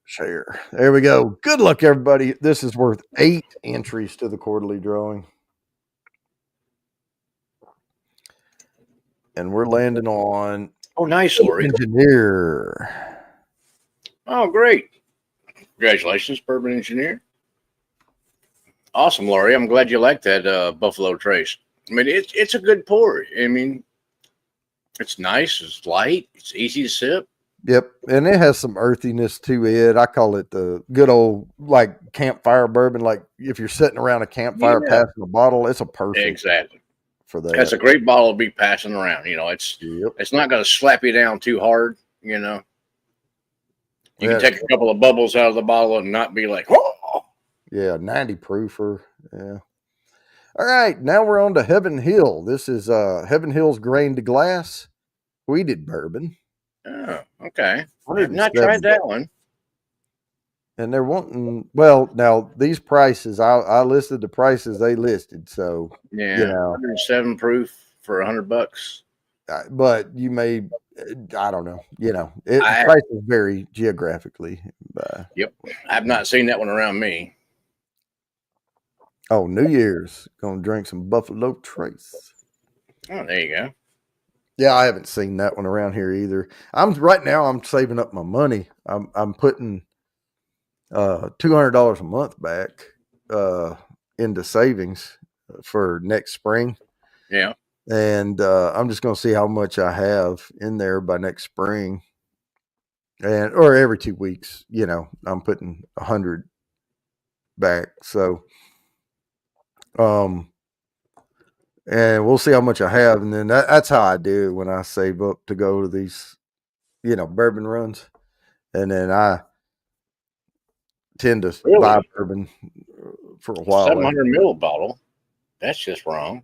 Share. There we go. Good luck, everybody. This is worth 8 entries to the quarterly drawing. And we're landing on. Oh, nice, Lori. Engineer. Oh, great. Congratulations, Bourbon Engineer. Awesome, Laurie. I'm glad you like that Buffalo Trace. I mean, it's a good pour. I mean, it's nice. It's light. It's easy to sip. Yep, and it has some earthiness to it. I call it the good old like campfire bourbon. Like if you're sitting around a campfire passing a bottle, it's a perfect exactly for that. That's a great bottle to be passing around. You know, it's not going to slap you down too hard. You know, you can take a couple of bubbles out of the bottle and not be like, oh. Yeah, 90 proofer. Yeah. All right, now we're on to Heaven Hill. This is Heaven Hill's grain to glass wheated bourbon. Oh, okay. I've not tried that one. And they're wanting, well, now these prices, I listed the prices they listed. So, yeah, you know, 107 proof for $100. But you may, I don't know, you know, prices vary geographically. Yep. I've not seen that one around me. Oh, New Year's, gonna drink some Buffalo Trace. Oh, there you go. Yeah, I haven't seen that one around here either. I'm saving up my money. I'm putting $200 a month back into savings for next spring. Yeah. And I'm just gonna see how much I have in there by next spring. Or every 2 weeks, you know, I'm putting 100 back. So and we'll see how much I have, and then that's how I do it when I save up to go to these, you know, bourbon runs, and then I tend to buy bourbon for a while. 700 ml bottle. That's just wrong.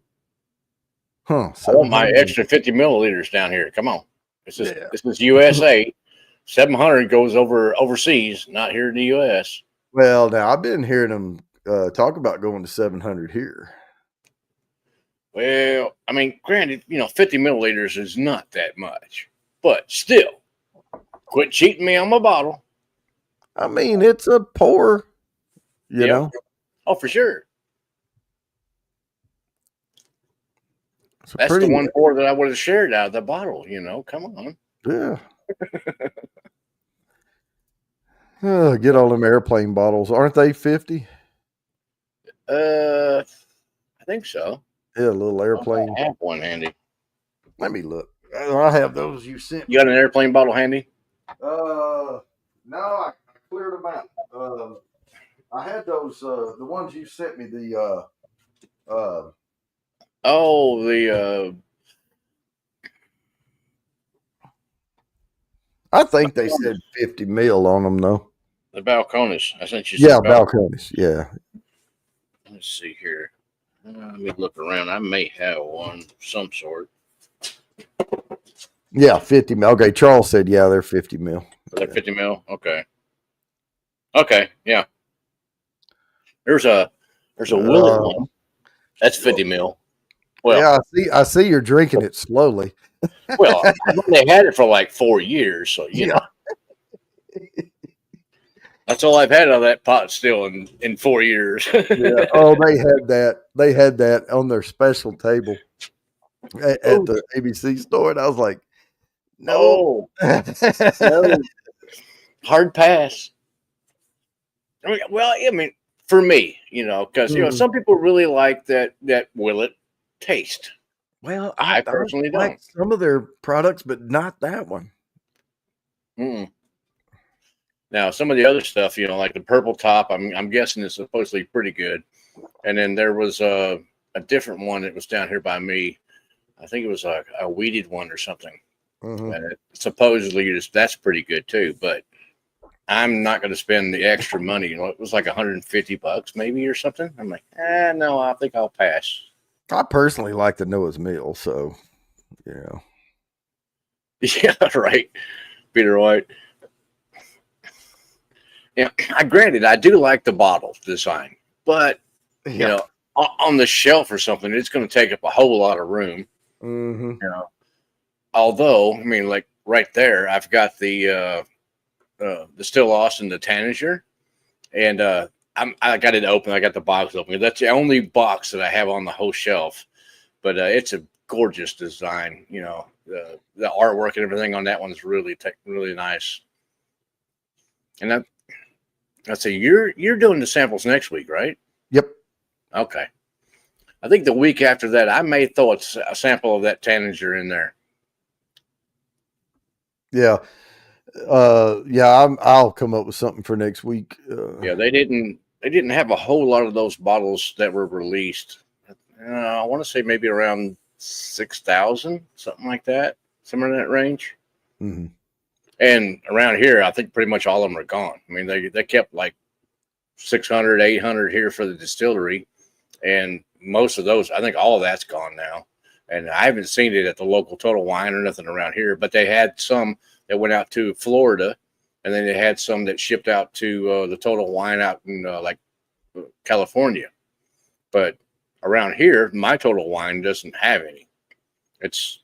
Huh? I want my extra 50 milliliters down here. Come on, this is USA. 700 goes overseas, not here in the U.S. Well, now I've been hearing them talk about going to 700 here. Well, I mean, granted, you know, 50 milliliters is not that much, but still, quit cheating me on my bottle. I mean, it's a pour, you know. Oh, for sure. That's the one pour that I would have shared out of the bottle, you know. Come on. Yeah. Get all them airplane bottles. Aren't they 50? I think so. Yeah, a little airplane. I have one handy. Let me look. I have those you sent me. You got an airplane bottle handy? No, I cleared them out. I had those, the ones you sent me, I think they said 50 mil on them, though. The Balcones. I sent you some Balcones. Yeah. Let's see here. Let me look around. I may have one of some sort. Yeah, 50 mil. Okay, Charles said, yeah, they're 50 mil. They're 50 mil? Okay. Okay, yeah. There's a Willet one. That's 50 mil. Well, yeah, I see you're drinking it slowly. Well, they had it for like 4 years, so you know. That's all I've had out of that pot still in 4 years. Yeah. Oh, they had that. They had that on their special table at the ABC store, and I was like, no. No. Hard pass. I mean, for me, you know, because you know, some people really like that Willet taste. Well, I personally don't like some of their products, but not that one. Now, some of the other stuff, you know, like the Purple Top, I'm guessing is supposedly pretty good. And then there was a different one that was down here by me. I think it was a weeded one or something. And supposedly that's pretty good too. But I'm not going to spend the extra money. You know, it was like $150 maybe or something. I'm like, no, I think I'll pass. I personally like the Noah's Mill, so yeah. Yeah, right. Peter White. Yeah, granted, I do like the bottle design, but you know, on the shelf or something, it's going to take up a whole lot of room. Mm-hmm. You know, although I mean, like right there, I've got the Still Austin, the Tanager, and I got it open. I got the box open. That's the only box that I have on the whole shelf, but it's a gorgeous design. You know, the artwork and everything on that one's really really nice. And I say you're doing the samples next week, right? Yep. Okay. I think the week after that, I may throw a sample of that Tanager in there. Yeah. I'll come up with something for next week. Yeah, they didn't have a whole lot of those bottles that were released. I want to say maybe around 6,000, something like that, somewhere in that range. Mm-hmm. And around here, I think pretty much all of them are gone. I mean, they kept like 600, 800 here for the distillery, and most of those, I think all of that's gone now. And I haven't seen it at the local Total Wine or nothing around here, but they had some that went out to Florida, and then they had some that shipped out to the Total Wine out in like California. But around here, my Total Wine doesn't have any. It's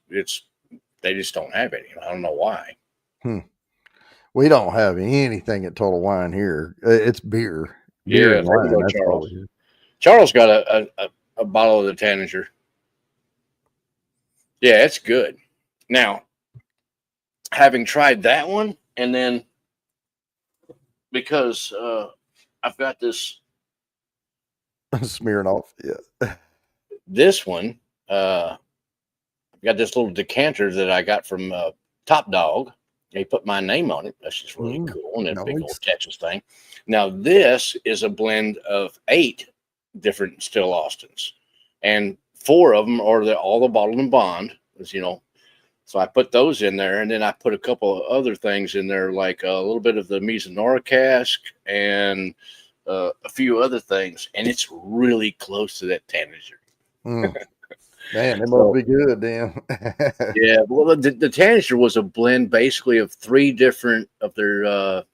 they just don't have any. I don't know why. We don't have anything at Total Wine here. It's beer. Beer and wine. That's Charles. Charles got a bottle of the Tanager. Yeah, it's good. Now, having tried that one, and then because I've got this Smirnoff, yeah. This one, got this little decanter that I got from Top Dog. He put my name on it. That's just really cool. And that big old Texas thing. Now, this is a blend of 8 different Still Austins, and 4 of them are all the bottled and bond, as you know. So I put those in there, and then I put a couple of other things in there, like a little bit of the Mizunara cask and a few other things, and it's really close to that Tanager. Man, they must be good, damn. Yeah, well, the Tanager was a blend basically of 3 different of their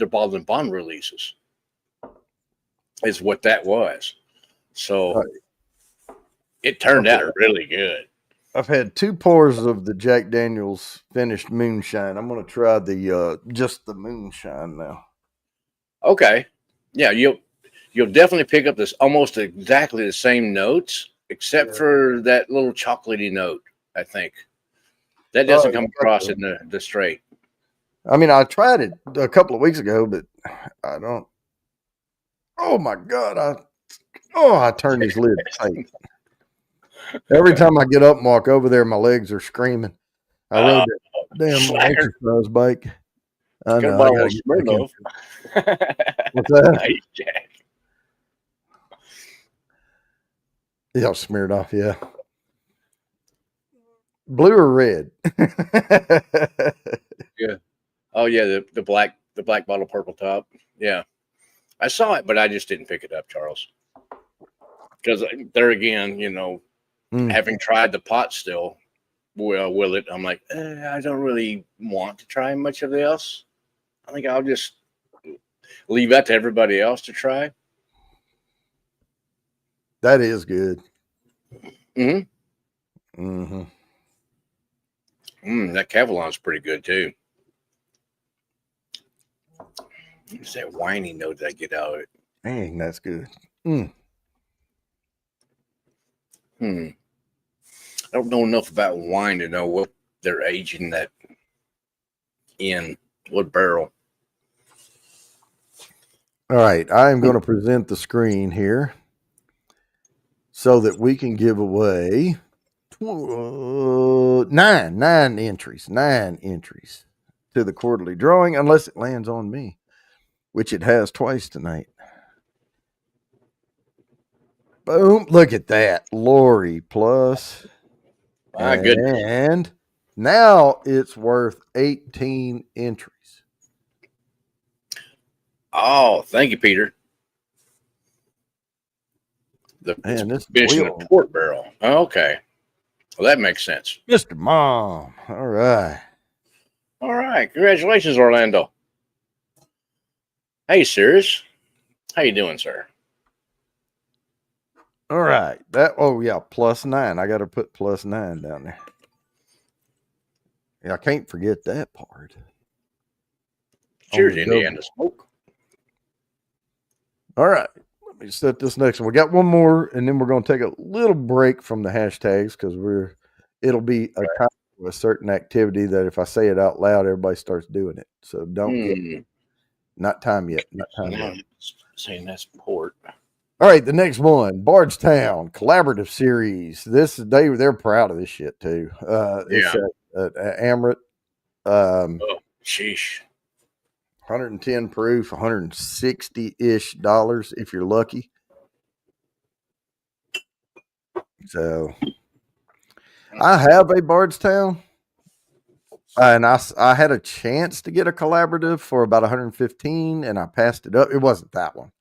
bottled and bond releases. Is what that was. So it turned out really good. I've had 2 pours of the Jack Daniel's finished moonshine. I'm going to try the just the moonshine now. Okay, yeah, you'll definitely pick up this almost exactly the same notes, except for that little chocolatey note. I think that doesn't come across in the straight. I mean, I tried it a couple of weeks ago, but I don't. Oh my God! I turned these lids tight. Every time I get up and walk over there, my legs are screaming. I rode that damn exercise bike. I know. I gotta get What's that? Nice, Jack. Yeah, smeared off. Yeah. Blue or red? Yeah. Oh yeah, the black bottle, purple top. Yeah, I saw it, but I just didn't pick it up, Charles. Because there again, you know, having tried the pot still, will it? I'm like, I don't really want to try much of this. I think I'll just leave that to everybody else to try. That is good. That Cavalon's pretty good too. It's that whiny note that I get out of it. Dang, that's good. I don't know enough about wine to know what they're aging that in, what barrel. All right, I am going to present the screen here so that we can give away 9 entries to the quarterly drawing, unless it lands on me, which it has twice tonight. Boom. Look at that. Lori plus. My goodness. And now it's worth 18 entries. Oh, thank you, Peter. This finishing a port barrel. Okay. Well, that makes sense. Mr. Mom. All right. All right. Congratulations, Orlando. Hey, Sirius. How you doing, sir? All right. +9. I got to put +9 down there. Yeah, I can't forget that part. Cheers, Indiana Smoke. All right. Let me set this next one. We got one more, and then we're going to take a little break from the hashtags because it'll be a time of a certain activity that if I say it out loud, everybody starts doing it. So don't get not time yet. Not time yet. Saying that's port. All right, the next one, Bardstown Collaborative Series. They're proud of this shit too. It's at Amrit. Sheesh. 110 proof, $160-ish if you're lucky. So I have a Bardstown, and I had a chance to get a collaborative for about 115, and I passed it up. It wasn't that one.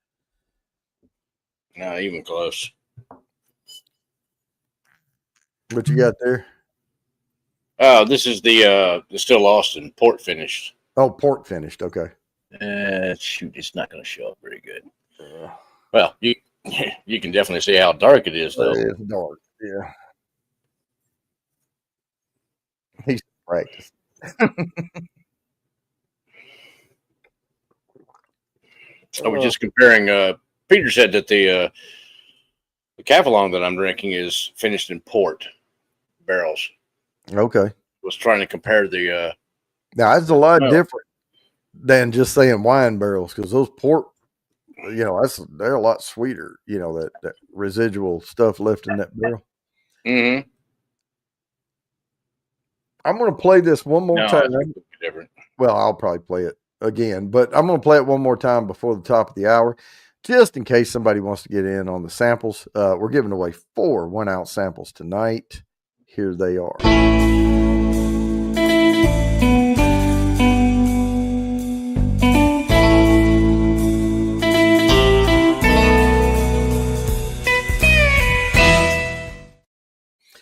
Not even close. What you got there? This is the Still Austin port finished. Oh, port finished. Okay. Shoot, it's not going to show up very good. Well, you can definitely see how dark it is, though. It's dark. Yeah. He's practiced. I was just comparing. Peter said that the Cavalon that I'm drinking is finished in port barrels. Okay. Was trying to compare the. Now it's a lot different than just saying wine barrels because those port, they're a lot sweeter. That residual stuff left in that barrel. Mm-hmm. I'm going to play this one more time. Well, I'll probably play it again, but I'm going to play it one more time before the top of the hour, just in case somebody wants to get in on the samples. We're giving away 4 1-ounce samples tonight. Here they are.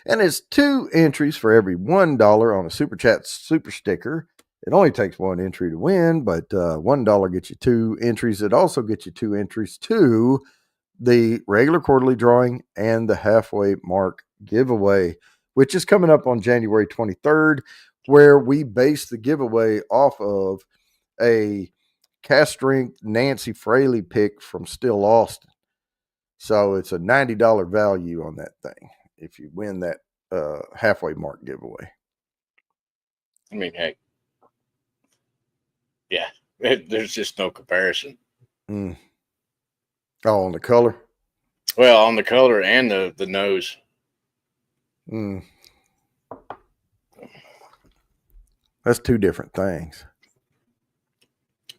And it's 2 entries for every $1 on a Super Chat Super Sticker. It only takes 1 entry to win, but $1 gets you 2 entries. It also gets you 2 entries to the regular quarterly drawing and the halfway mark giveaway, which is coming up on January 23rd, where we base the giveaway off of a cast strength Nancy Fraley pick from Still Austin. So it's a $90 value on that thing if you win that halfway mark giveaway. I mean, hey, yeah, there's just no comparison. Oh, on the color? Well, on the color and the nose. That's 2 different things.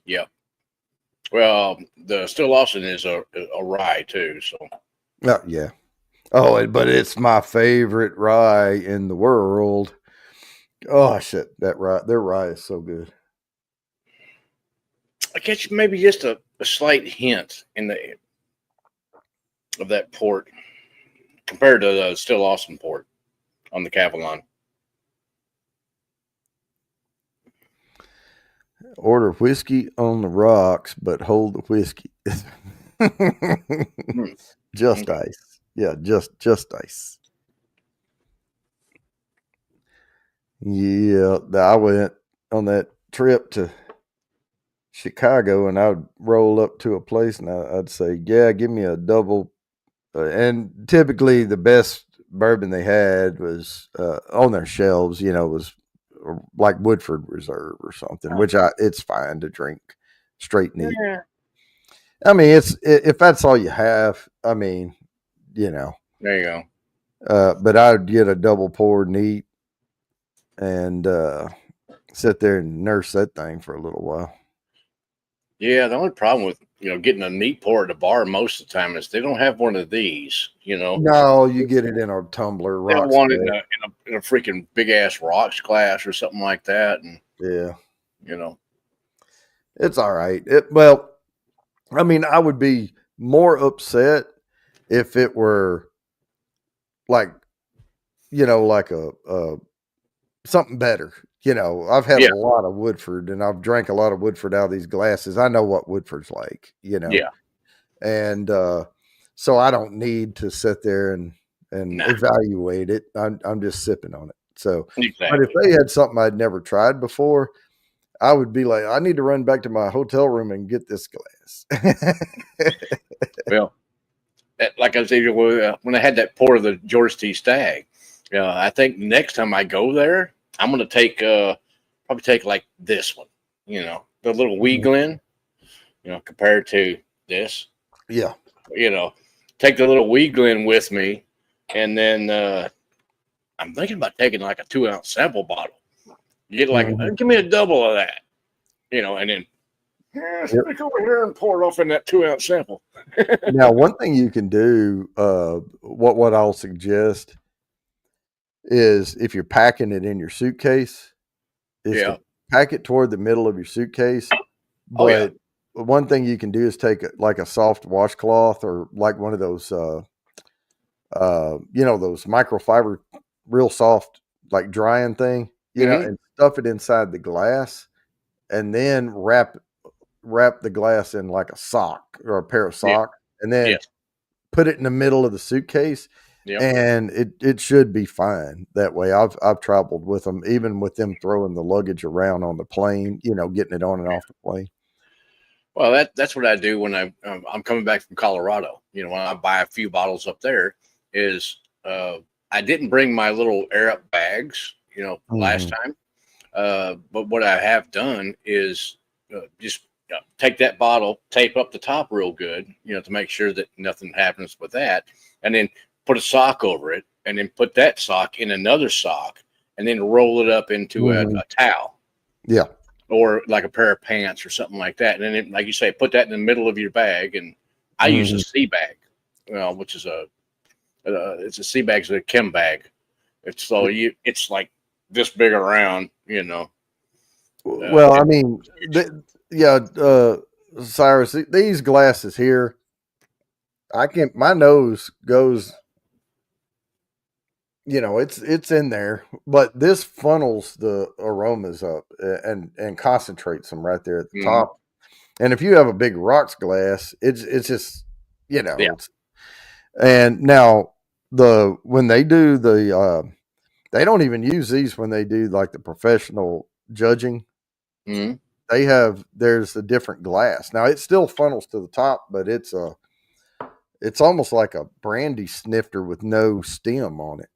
Yeah. Well, the Still Austin is a rye too, so. Yeah. Oh, but it's my favorite rye in the world. Oh shit, their rye is so good. I catch maybe just a slight hint of that port compared to the Still Austin port on the Cavalon. Order whiskey on the rocks, but hold the whiskey. Just okay. Ice. Yeah, just ice. Yeah, I went on that trip to Chicago, and I'd roll up to a place, and I'd say, "Yeah, give me a double." And typically, the best bourbon they had was on their shelves. Was like Woodford Reserve or something, which it's fine to drink straight neat. Yeah. I mean, if that's all you have, I mean, There you go. But I'd get a double pour neat and sit there and nurse that thing for a little while. Yeah, the only problem with getting a neat pour at a bar most of the time is they don't have one of these. No, you get it in a tumbler. They want it in a freaking big ass rocks glass or something like that, and yeah, it's all right. Well, I mean, I would be more upset if it were like, like a something better, You know, I've had a lot of Woodford, and I've drank a lot of Woodford out of these glasses. I know what Woodford's like, you know. Yeah. And so I don't need to sit there and evaluate it. I'm just sipping on it. So, but if they had something I'd never tried before, I would be like, I need to run back to my hotel room and get this glass. Well, like I said, when I had that pour of the George T. Stagg, I think next time I go there, I'm going to take probably take like this one, you know, the little Wee Glen, you know, compared to this. Yeah. You know, take the little Wee Glen with me, and then I'm thinking about taking like a 2-ounce sample bottle. You get like, give me a double of that, you know, and then stick over here and pour it off in that 2-ounce sample. Now, one thing you can do, what I'll suggest is if you're packing it in your suitcase, is to pack it toward the middle of your suitcase. But one thing you can do is take like a soft washcloth or like one of those, you know, those microfiber, real soft, like drying thing, you know, and stuff it inside the glass, and then wrap the glass in like a sock or a pair of socks, and then put it in the middle of the suitcase. And it should be fine that way. I've traveled with them, even with them throwing the luggage around on the plane, you know, getting it on and off the plane. Well, that's what I do when I'm coming back from Colorado. You know, when I buy a few bottles up there, is I didn't bring my little air up bags, you know, last time. But what I have done is just take that bottle, tape up the top real good, you know, to make sure that nothing happens with that, and then put a sock over it, and then put that sock in another sock, and then roll it up into a towel. Yeah. Or like a pair of pants or something like that. And then, like you say, put that in the middle of your bag. And I use a sea bag, which is it's a sea bag, it's a chem bag. It's it's like this big around, you know. Well, I mean, Cyrus, these glasses here, my nose goes, you know, it's in there, but this funnels the aromas up and concentrates them right there at the top. And if you have a big rocks glass, it's just, you know, and now when they do they don't even use these when they do like the professional judging. There's a different glass. Now it still funnels to the top, but it's almost like a brandy snifter with no stem on it.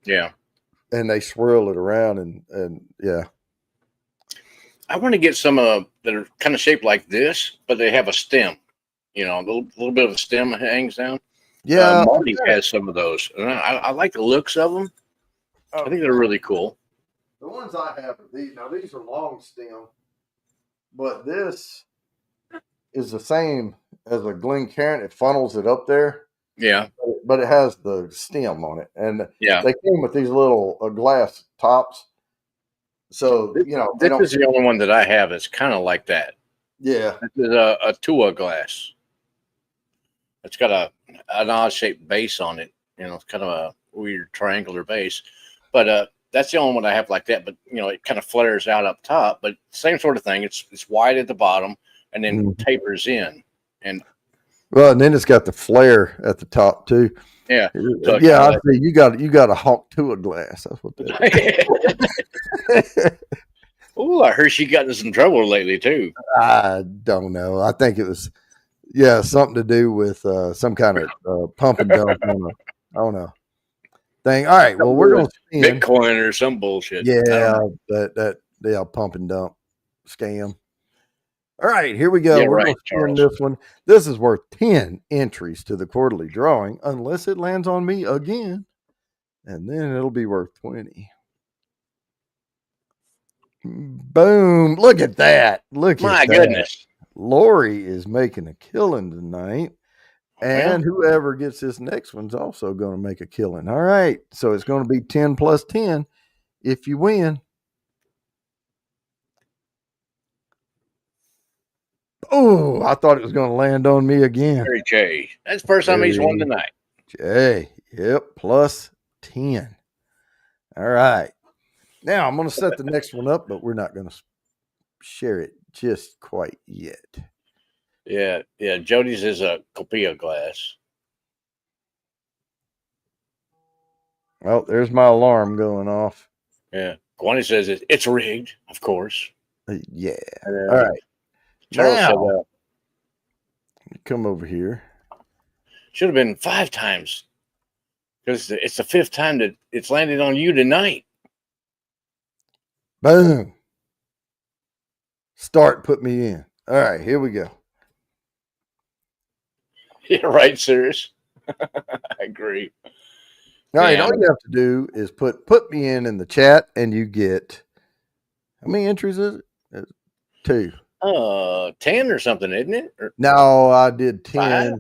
Yeah. And they swirl it around and I want to get some that are kind of shaped like this, but they have a stem, you know, a little bit of a stem that hangs down. Yeah. Marty has some of those. And I like the looks of them. I think they're really cool. The ones I have are these. Now these are long stem, but this is the same as a Glencairn. It funnels it up there. Yeah. But it has the stem on it. And they came with these little glass tops. So, you know, this is the only one that I have that's kind of like that. Yeah. This is a Tua glass. It's got an odd shaped base on it. You know, it's kind of a weird triangular base. But that's the only one I have like that. But, you know, it kind of flares out up top. But same sort of thing. It's wide at the bottom and then tapers in. And then it's got the flare at the top too. Yeah. So I see you got a Hawk Tua glass. That's what that is. Oh, I heard she got in some trouble lately too. I don't know. I think it was something to do with some kind of pump and dump on I don't know. Thing. All right. Well, we're going to spin Bitcoin or some bullshit. Yeah, that pump and dump scam. All right, here we go. Yeah, we're right, going to spin this one. This is worth 10 entries to the quarterly drawing, unless it lands on me again, and then it'll be worth 20. Boom! Look at that! My goodness! Lori is making a killing tonight. And whoever gets this next one's also going to make a killing. All right. So it's going to be 10 plus 10 if you win. Oh, I thought it was going to land on me again. Jerry J. That's the first time he's won tonight. J. Yep. Plus 10. All right. Now I'm going to set the next one up, but we're not going to share it just quite yet. Yeah. Jody's is a Copia glass. Well, there's my alarm going off. Yeah. Kwani says it's rigged, of course. Yeah. All right. Charles now, said, come over here. Should have been 5 times. Because it's the 5th time that it's landed on you tonight. Boom. Start, put me in. All right, here we go. Yeah, right, serious. I agree. All right, all you have to do is put me in the chat, and you get, how many entries is it? 2. 10 or something, isn't it? No, I did 10. 5?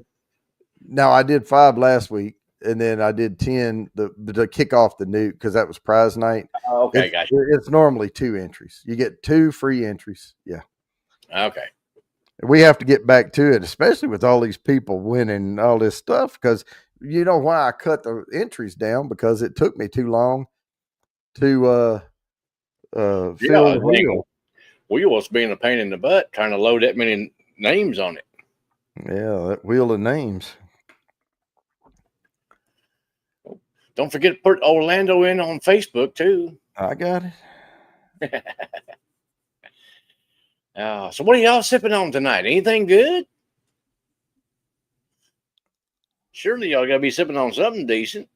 No, I did 5 last week, and then I did 10 to kick off the nuke because that was prize night. Oh, okay, gotcha. It's normally 2 entries. You get 2 free entries. Yeah. Okay. We have to get back to it, especially with all these people winning all this stuff, because you know why I cut the entries down, because it took me too long to fill the wheel. Wheel was being a pain in the butt trying to load that many names on it. Yeah, that wheel of names. Don't forget to put Orlando in on Facebook too. I got it. So what are y'all sipping on tonight? Anything good? Surely y'all gotta be sipping on something decent.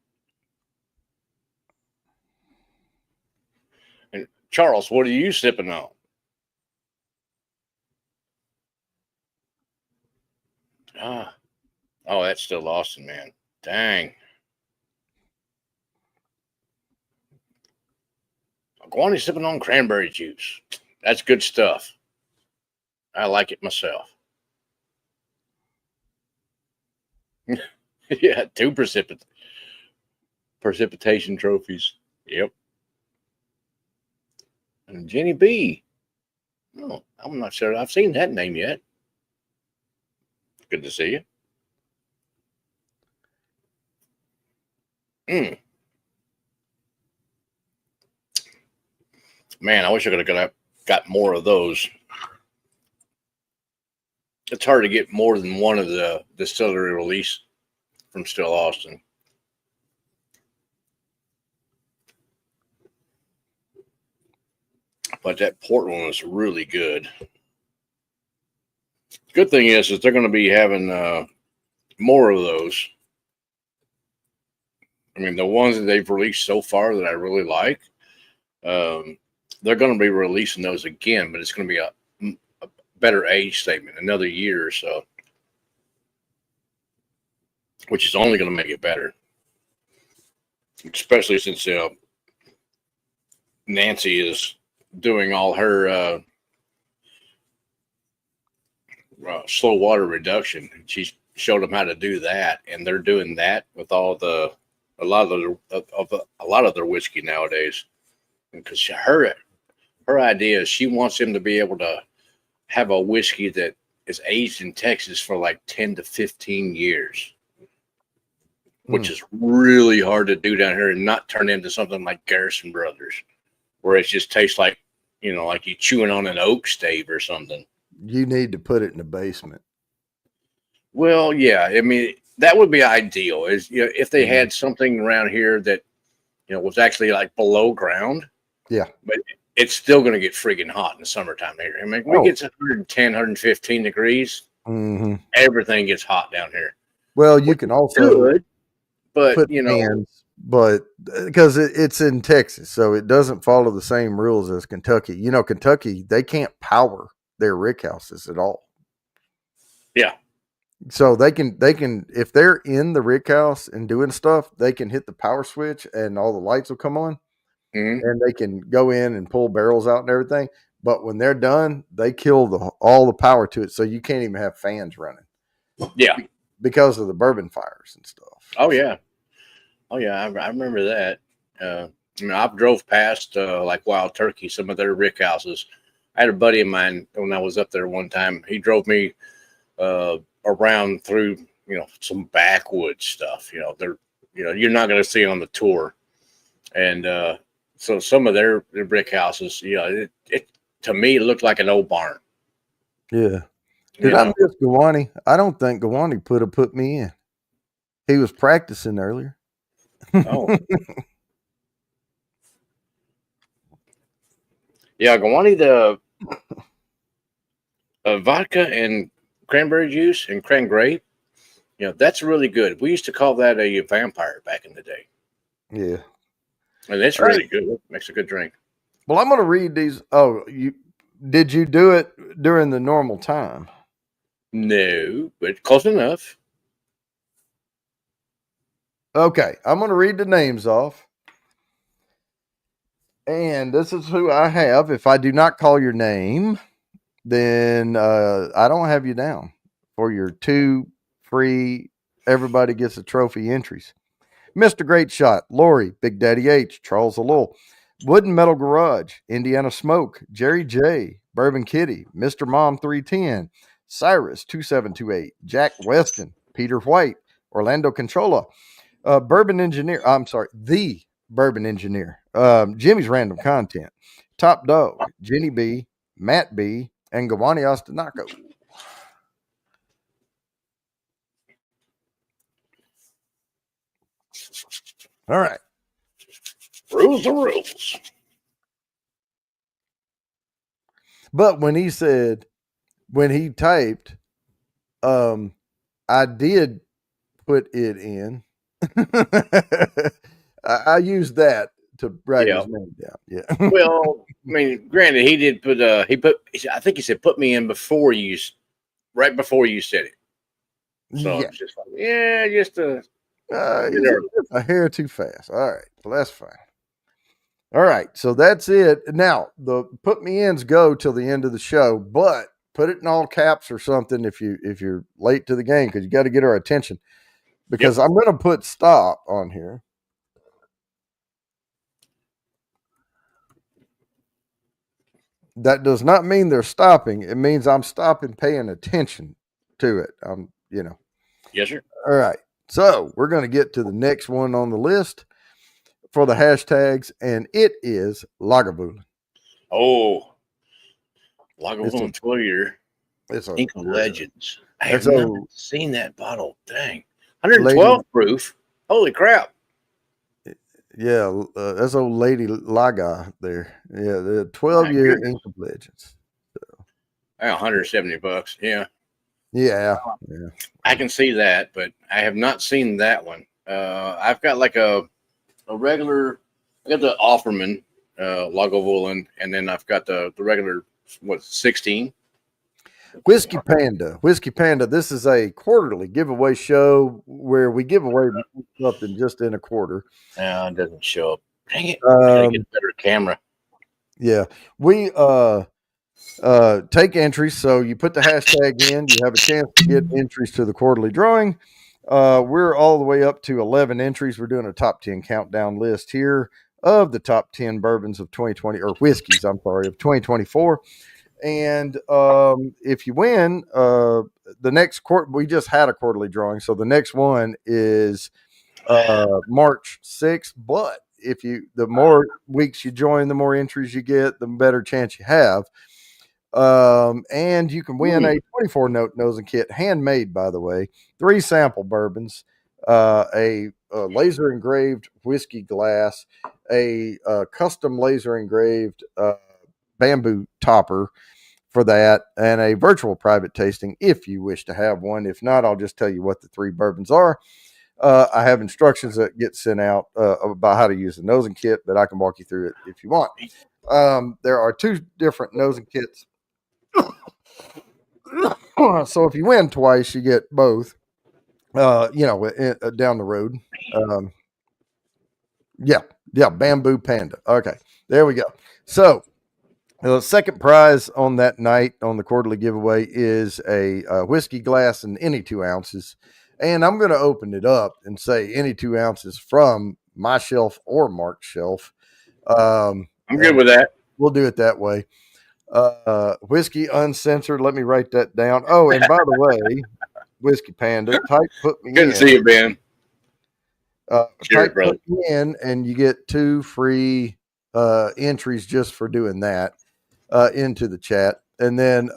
And Charles, what are you sipping on? Oh, that's still Austin, man. Dang. Kwani's sipping on cranberry juice. That's good stuff. I like it myself. Yeah, 2 precipitation trophies. Yep. And Jenny B. Oh, I'm not sure I've seen that name yet. Good to see you. Man, I wish I could have got more of those. It's hard to get more than one of the distillery release from Still Austin. But that port one was really good. Good thing is they're going to be having more of those. I mean, the ones that they've released so far that I really like, they're going to be releasing those again, but it's going to be a better age statement, another year or so, which is only going to make it better. Especially since Nancy is doing all her slow water reduction. She showed them how to do that, and they're doing that with a lot of their whiskey nowadays. Because her idea is she wants them to be able to have a whiskey that is aged in Texas for like 10 to 15 years, which is really hard to do down here and not turn into something like Garrison Brothers, where it just tastes like, like you chewing on an oak stave or something. You need to put it in the basement. Well, yeah. I mean, that would be ideal, is if they had something around here that, was actually like below ground. Yeah. But it's still going to get friggin' hot in the summertime here. I mean, when it gets 110, 115 degrees, everything gets hot down here. Well, you can also but put cans, but because it's in Texas, so it doesn't follow the same rules as Kentucky. Kentucky, they can't power their rick houses at all. Yeah. So they can if they're in the rick house and doing stuff, they can hit the power switch and all the lights will come on, and they can go in and pull barrels out and everything. But when they're done, they kill all the power to it, so you can't even have fans running. Yeah, because of the bourbon fires and stuff. Oh yeah, I remember that. I mean, I've drove past like Wild Turkey, some of their rick houses. I had a buddy of mine when I was up there one time. He drove me around through some backwoods stuff. You're not going to see on the tour, and So some of their brick houses, it to me it looked like an old barn. Yeah. Did I miss Gawani? I don't think Gawani put me in. He was practicing earlier. Oh. Yeah, Gawani, the vodka and cranberry juice and cran grape, that's really good. We used to call that a vampire back in the day. Yeah. And it's really good. It makes a good drink. Well, I'm going to read these. Oh, did you do it during the normal time? No, but close enough. Okay, I'm going to read the names off. And this is who I have. If I do not call your name, then I don't have you down for your 2 free everybody gets a trophy entries. Mr. Great Shot, Lori, Big Daddy H, Charles Alul, Wooden Metal Garage, Indiana Smoke, Jerry J, Bourbon Kitty, Mr. Mom 310, Cyrus 2728, Jack Weston, Peter White, Orlando Controlla, Bourbon Engineer. I'm sorry, the Bourbon Engineer, Jimmy's Random Content, Top Dog, Jenny B, Matt B, and Gawani Ostanaco. All right. Rules are rules. But when he typed, I did put it in. I used that to write his name down. Yeah. Well, I mean, granted, he did put. I think he said put me in right before you said it. So it's just like, just a hair too fast. All right, well that's fine. All right, so that's it. Now the put me ins go till the end of the show, but put it in all caps or something if you're late to the game because you got to get our attention. Because I'm going to put stop on here. That does not mean they're stopping. It means I'm stopping paying attention to it. Yes, sir. All right. So we're going to get to the next one on the list for the hashtags, and it is Lagavulin. Oh, Lagavulin 12-year. It's Ink of Legends. I have not seen that bottle. Dang. 112 proof. Holy crap. Yeah, that's old Lady Laga there. Yeah, the 12-year Ink of Legends. So. $170. Yeah. Yeah. I can see that, but I have not seen that one. I've got like a regular. I got the Offerman Lagavulin, and then I've got the regular 16. Whiskey Panda. This is a quarterly giveaway show where we give away something just in a quarter. No, it doesn't show up. Dang it! I gotta get a better camera. Yeah, we take entries. So you put the hashtag in, you have a chance to get entries to the quarterly drawing. We're all the way up to 11 entries. We're doing a top 10 countdown list here of the top 10 bourbons of 2020 or whiskeys. I'm sorry, of 2024. And if you win, the next we just had a quarterly drawing. So the next one is March 6th. But the more weeks you join, the more entries you get, the better chance you have. And you can win a 24-note nosing kit, handmade, by the way, 3 sample bourbons, a laser engraved whiskey glass, a custom laser engraved bamboo topper for that, and a virtual private tasting if you wish to have one. If not, I'll just tell you what the 3 bourbons are. I have instructions that get sent out about how to use the nosing kit, but I can walk you through it if you want. There are 2 different nosing kits. So if you win twice, you get both, down the road. Bamboo Panda. Okay, there we go. So the second prize on that night on the quarterly giveaway is a whiskey glass in any 2 ounces. And I'm going to open it up and say any 2 ounces from my shelf or Mark's shelf. I'm good with that. We'll do it that way. Whiskey uncensored. Let me write that down. Oh, and by the way, Whiskey Panda, put me in. Good to see you, Ben. Put me in, and you get 2 free entries just for doing that into the chat. And then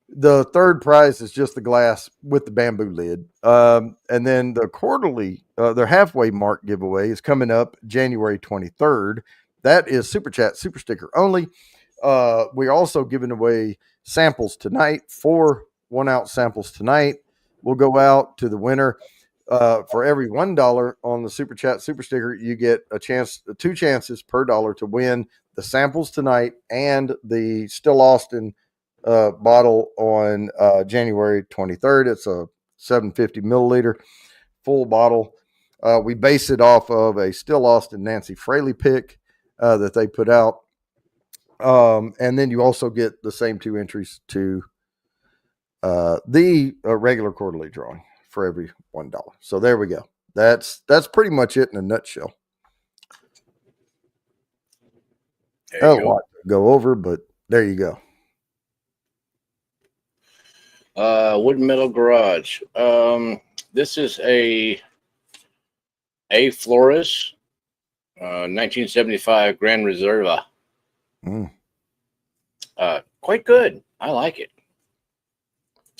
the third prize is just the glass with the bamboo lid. And then the quarterly, their halfway mark giveaway is coming up January 23rd. That is Super Chat, Super Sticker only. We're also giving away samples tonight, 4 1-ounce samples tonight. We'll go out to the winner. For every $1 on the Super Chat Super Sticker, you get a chance, 2 chances per dollar to win the samples tonight and the Still Austin bottle on January 23rd. It's a 750 milliliter full bottle. We base it off of a Still Austin Nancy Fraley pick that they put out. And then you also get the same 2 entries to the regular quarterly drawing for every $1. So there we go. That's pretty much it in a nutshell. A lot to go over, but there you go. Wood Metal Garage. This is a Flores 1975 Grand Reserva. Quite good. I like it.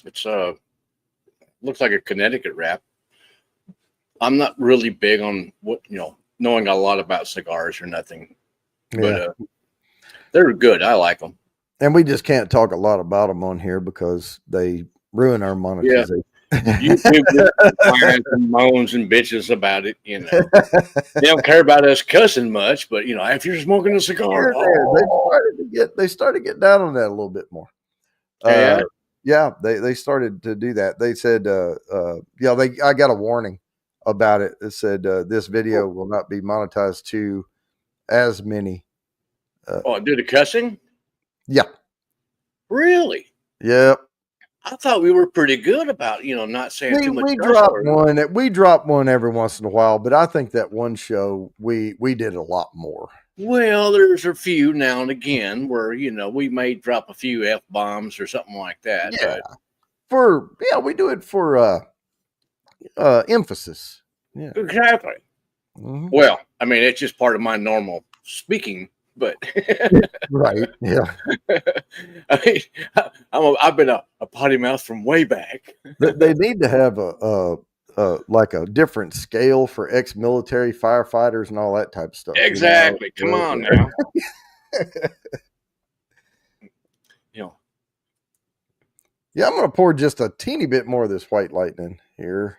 It's looks like a Connecticut wrap. I'm not really big on knowing a lot about cigars or nothing, but they're good. I like them. And we just can't talk a lot about them on here because they ruin our monetization. YouTube and moans and bitches about it. They don't care about us cussing much, but if you're smoking a cigar, they started to get down on that a little bit more. They started to do that. They said, I got a warning about it. It said this video will not be monetized to as many. Did the cussing? Yeah. Really? Yep. I thought we were pretty good about not saying too much. We drop one every once in a while, but I think that one show we did a lot more. Well, there's a few now and again where we may drop a few F-bombs or something like that. Yeah. But we do it for emphasis. Yeah. Exactly. Mm-hmm. Well, I mean, it's just part of my normal speaking. But right, yeah. I mean, I've been a potty mouth from way back. They need to have like a different scale for ex-military firefighters and all that type of stuff. Exactly. Come on now. Yeah, I'm going to pour just a teeny bit more of this White Lightning here.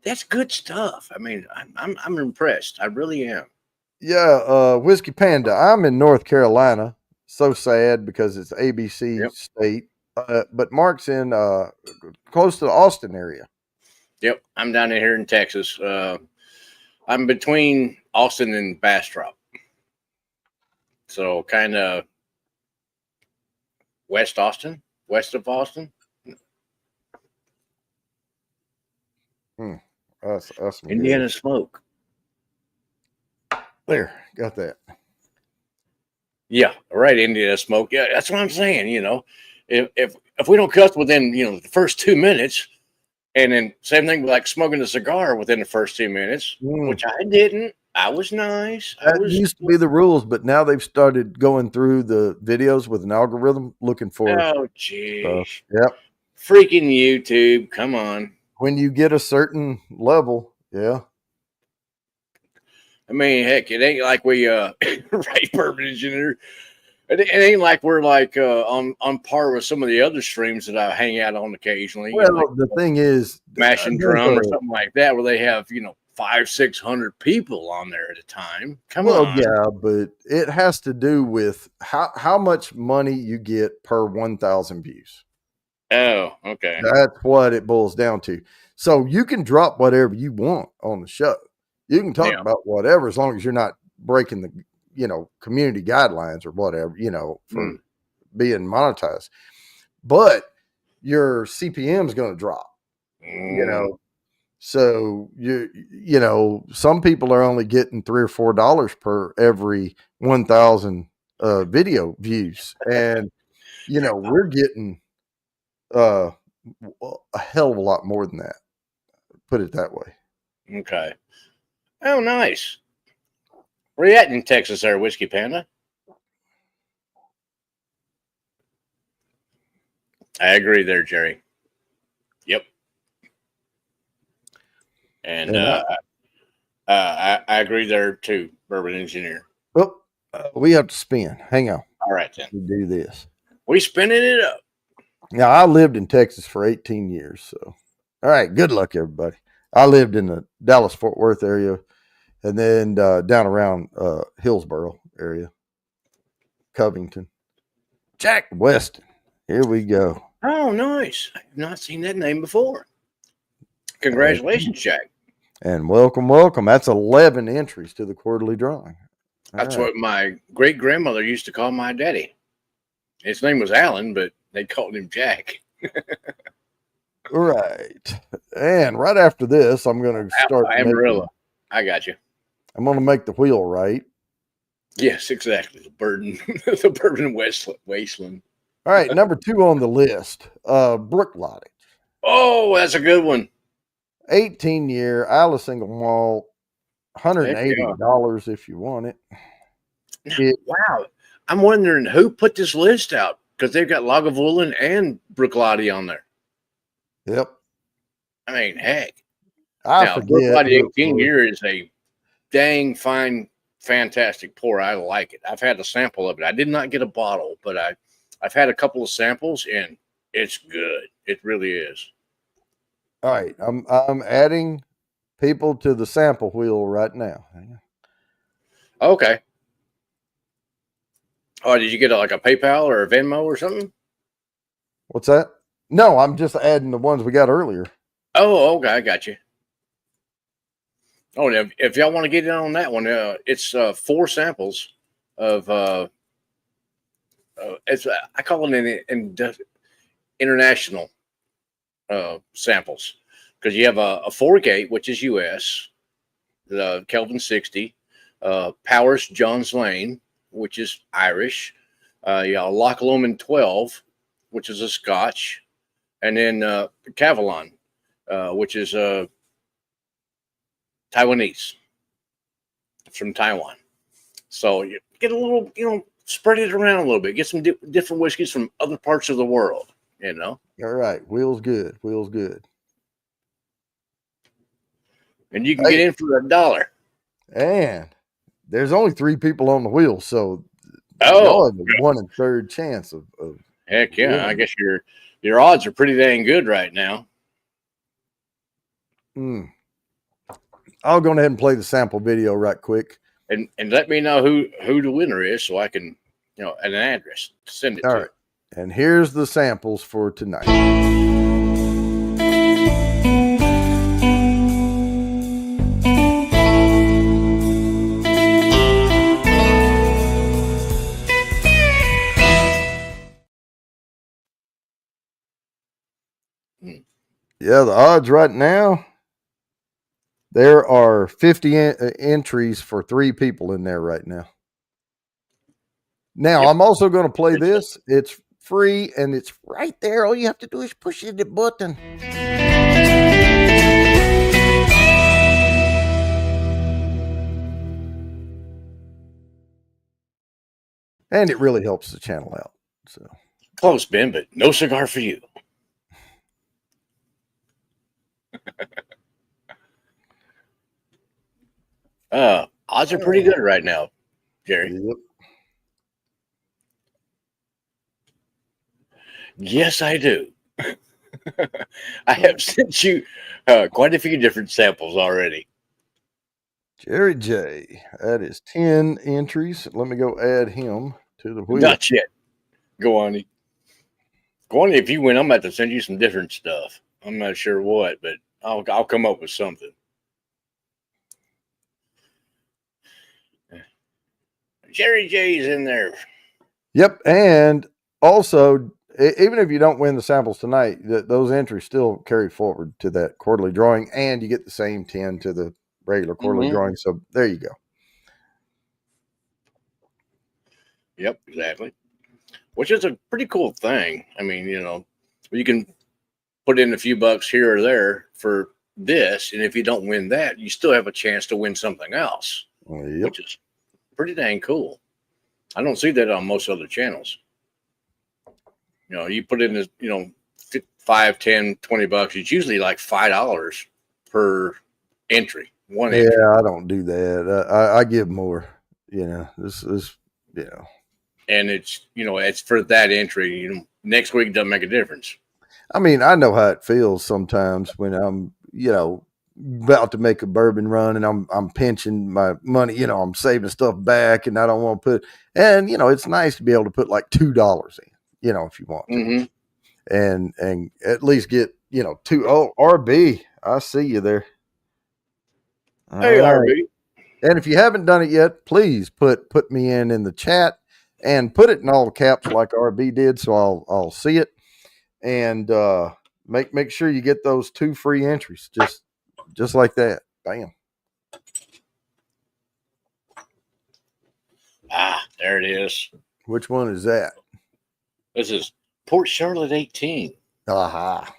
That's good stuff. I mean, I'm impressed. I really am. Yeah, Whiskey Panda. I'm in North Carolina. So sad because it's ABC state. But Mark's in close to the Austin area. Yep, I'm down here in Texas. I'm between Austin and Bastrop. So kind of west of Austin. That's Indiana Smoke. There, got that. Yeah, right. Indiana Smoke. Yeah, that's what I'm saying. If we don't cuss within the first 2 minutes, and then same thing like smoking a cigar within the first 2 minutes, which I didn't. I was nice. That used to be the rules, but now they've started going through the videos with an algorithm looking for. Oh, geez. Yep. Freaking YouTube. Come on. When you get a certain level, yeah. I mean, heck, it ain't like we Ray Bourbon Engineer. It ain't like we're like on par with some of the other streams that I hang out on occasionally. Well, the thing is, Mash and Drum or something like that, where they have 500-600 people on there at a time. Come on. Yeah, but it has to do with how much money you get per 1,000 views. Oh, okay. That's what it boils down to. So you can drop whatever you want on the show. You can talk about whatever as long as you're not breaking the community guidelines or whatever, for being monetized. But your CPM is going to drop. So some people are only getting $3 or $4 per every 1,000 video views, and we're getting a hell of a lot more than that. Put it that way. Okay. Oh, nice. Where you at in Texas there, Whiskey Panda? I agree there, Jerry. Yep. And I agree there too, Bourbon Engineer. Oh, we have to spin. Hang on. All right, then. We do this. We spinning it up. Now, I lived in Texas for 18 years. So, all right. Good luck, everybody. I lived in the Dallas-Fort Worth area and then down around Hillsboro area, Covington. Jack Weston. Here we go. Oh, nice. I've not seen that name before. Congratulations, Jack. And welcome, welcome. That's 11 entries to the quarterly drawing. That's what my great-grandmother used to call my daddy. His name was Alan, but they called him Jack. Right. And right after this, I'm going to start. Amarillo. I got you. I'm going to make the wheel right. Yes, exactly. The Bourbon Wasteland. All right. Number 2 on the list, Brooklotti. Oh, that's a good one. 18-year, Isla single malt, $180 if you want it. Wow. I'm wondering who put this list out because they've got Lagavulin and Brooklotti on there. Yep. I mean, heck. I forget. Brooklotti 18-year is a dang fine, fantastic pour. I like it. I've had a sample of it. I did not get a bottle, but I've had a couple of samples, and it's good. It really is. All right. I'm adding people to the sample wheel right now. Okay. Oh, did you get like a PayPal or a Venmo or something? What's that? No, I'm just adding the ones we got earlier. Oh, okay. I got you. Oh, if y'all want to get in on that one, it's 4 samples of I call it an international samples because you have a 4-gate, which is US, the Kelvin 60, Powers Johns Lane, which is Irish, Loch Lomond 12, which is a Scotch, and then Cavalon, which is Taiwanese from Taiwan. So you get a little, spread it around a little bit. Get some different whiskeys from other parts of the world, All right. Wheel's good. And you can get in for $1. And there's only 3 people on the wheel, so y'all have a 1 1/3 chance of heck yeah. Winning. I guess your odds are pretty dang good right now. I'll go ahead and play the sample video right quick. And let me know who the winner is so I can, an address to send it All to. Right. And here's the samples for tonight. Yeah, the odds right now, there are 50 entries for 3 people in there right now. Now, I'm also going to play this. It's free, and it's right there. All you have to do is push the button. And it really helps the channel out. So close, Ben, but no cigar for you. Odds are pretty good right now, Jerry. Yep. Yes, I do. I have sent you quite a few different samples already. Jerry J. That is 10 entries. Let me go add him to the wheel. Not yet. Go on. Go on. If you win, I'm about to send you some different stuff. I'm not sure what, but I'll come up with something. Jerry J's in there. Yep. And also, even if you don't win the samples tonight, those entries still carry forward to that quarterly drawing, and you get the same 10 to the regular quarterly drawing. So there you go. Yep, exactly. Which is a pretty cool thing. I mean, you can put in a few bucks here or there for this, and if you don't win that, you still have a chance to win something else. Yep. pretty dang cool. I don't see that on most other channels. You know, you put in this, you know, $5, $10, $20. It's usually like $5 per entry. One entry. I don't do that. I give more. You know, this is, you know. And it's, you know, it's for that entry. You know, next week doesn't make a difference. I mean, I know how it feels sometimes when I'm, you know, about to make a bourbon run and I'm pinching my money, you know, I'm saving stuff back and I don't want to put, and you know, it's nice to be able to put like $2 in, you know, if you want to, and at least get, you know, RB. I see you there. Hey, right. RB. And if you haven't done it yet, please put me in the chat and put it in all caps like RB did, so I'll see it. And make sure you get those 2 free entries, just like that. Bam. There it is. Which one is that? This is Port Charlotte 18. Aha.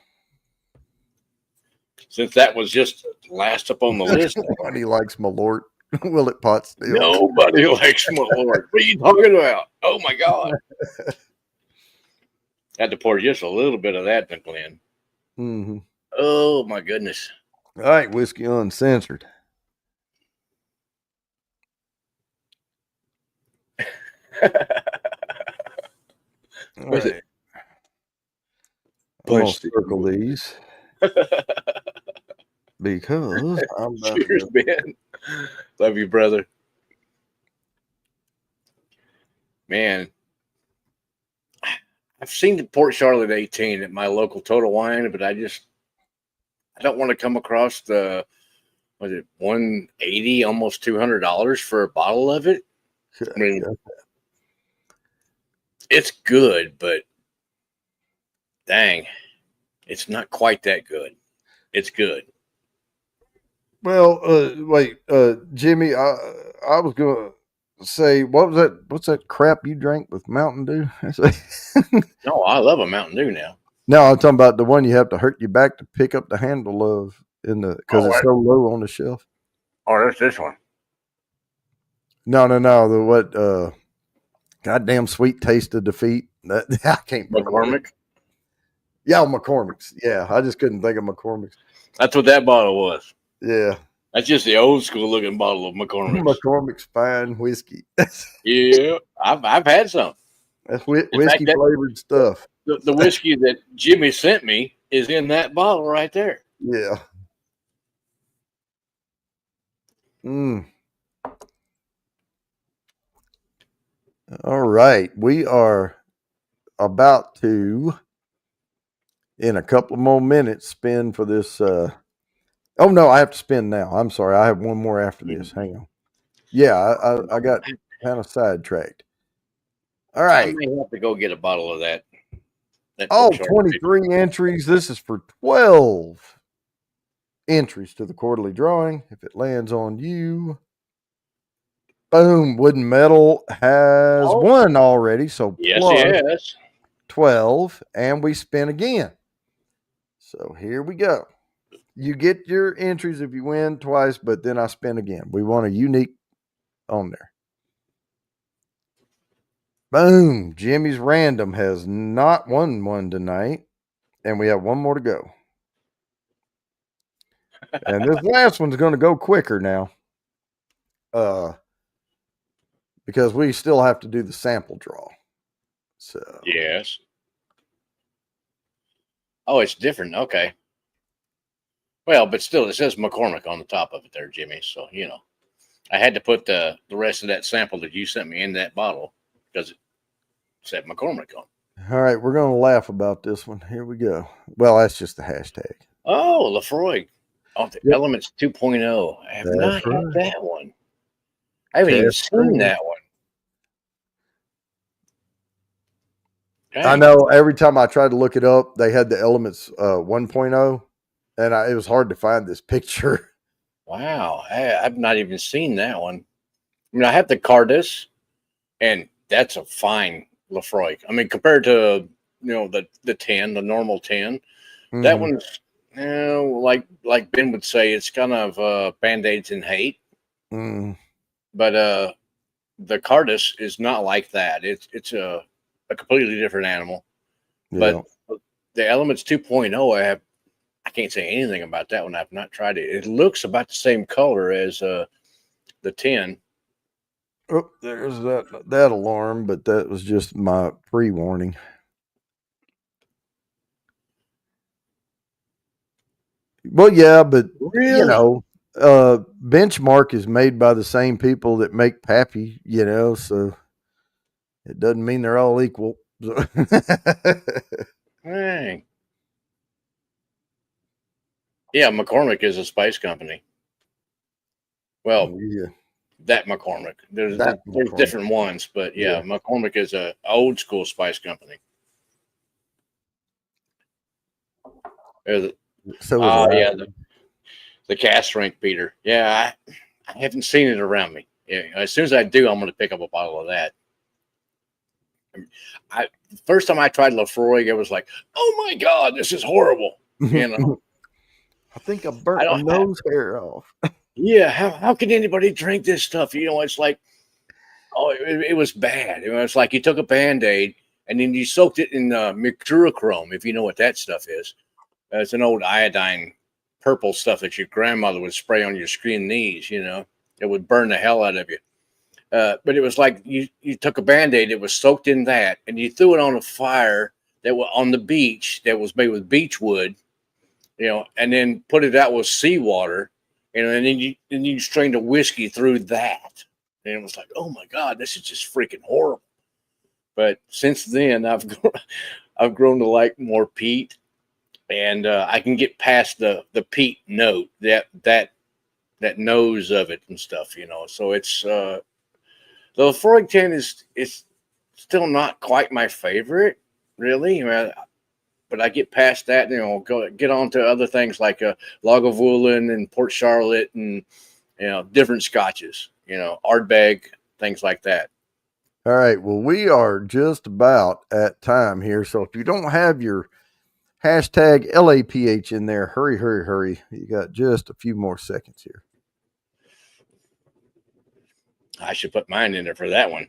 Since that was just last up on the list. Nobody likes Malort. Willet Pot Still. Nobody likes Malort. What are you talking about? Oh my God. Had to pour just a little bit of that, Glenn. Mm-hmm. Oh my goodness. All right, Whiskey Uncensored. All right. I'm going to circle these because I'm about Cheers, man. Love you, brother. Man, I've seen the Port Charlotte 18 at my local Total Wine, but I don't want to come across the, was it $180, almost $200 for a bottle of it? I mean, it's good, but dang, it's not quite that good. It's good. Well, wait, Jimmy, I was going to say, what's that crap you drank with Mountain Dew? No, I love a Mountain Dew now. No, I'm talking about the one you have to hurt your back to pick up the handle of because it's so low on the shelf. Oh, that's this one. No. The what? Goddamn sweet taste of defeat. That I can't. McCormick. Yeah, McCormick's. Yeah, I just couldn't think of McCormick's. That's what that bottle was. Yeah. That's just the old school looking bottle of McCormick's. McCormick's fine whiskey. Yeah, I've had some. That's whiskey flavored stuff. The whiskey that Jimmy sent me is in that bottle right there. Yeah. All right. We are about to, in a couple of more minutes, spin for this. Oh, no, I have to spin now. I'm sorry. I have one more after this. Hang on. Yeah, I got kind of sidetracked. All right. I may have to go get a bottle of that. 23 entries. This is for 12 entries to the quarterly drawing. If it lands on you, boom, Wooden Metal has won already. So yes. 12, and we spin again. So here we go. You get your entries if you win twice, but then I spin again. We want a unique on there. Boom. Jimmy's Random has not won one tonight, and we have one more to go. And this last one's going to go quicker now. Because we still have to do the sample draw. So yes. Oh, it's different. Okay. Well, but still, it says McCormick on the top of it there, Jimmy. So, you know, I had to put the rest of that sample that you sent me in that bottle because it said McCormick on. All right, we're going to laugh about this one. Here we go. Well, that's just the hashtag. Oh, Laphroaig. Oh, the Elements 2.0. I have not had that one. I haven't even seen that one. Okay. I know every time I tried to look it up, they had the Elements 1.0, and it was hard to find this picture. Wow. I've not even seen that one. I mean, I have the Cardis, and that's a fine Laphroaig. I mean, compared to, you know, the 10, the normal 10, that one's, you know, like Ben would say, it's kind of Band-Aids and hate. But the Cardus is not like that. It's a completely different animal. Yeah. But the Elements 2.0, I can't say anything about that one. I've not tried it. It looks about the same color as the 10. Oh, there's that alarm, but that was just my pre-warning. Well, yeah, but really? You know, Benchmark is made by the same people that make Pappy, you know, so it doesn't mean they're all equal. Hey. Yeah, McCormick is a spice company. Well, yeah. That McCormick. There's different ones, but yeah, McCormick is a old school spice company. Yeah, the cast strength beater. Yeah, I haven't seen it around me. Yeah, as soon as I do, I'm going to pick up a bottle of that. First time I tried Laphroaig, it was like, oh my God, this is horrible. You know, I think I burnt my nose hair off. Yeah, how can anybody drink this stuff? You know, it's like, oh, it was bad. It was like you took a Band-Aid and then you soaked it in mercurochrome, if you know what that stuff is. It's an old iodine purple stuff that your grandmother would spray on your screen knees, you know. It would burn the hell out of you. But it was like you took a Band-Aid, it was soaked in that, and you threw it on a fire that was on the beach that was made with beech wood, you know, and then put it out with seawater, you know, and then you strained a whiskey through that. And it was like, oh my God, this is just freaking horrible. But since then, I've grown to like more peat, and I can get past the peat note, that nose of it and stuff, you know. So it's the Laphroaig 10 is still not quite my favorite, really. But I get past that, you know, get on to other things like Lagavulin and Port Charlotte and, you know, different scotches, you know, Ardbeg, things like that. All right. Well, we are just about at time here. So if you don't have your hashtag LAPH in there, hurry, hurry, hurry. You got just a few more seconds here. I should put mine in there for that one.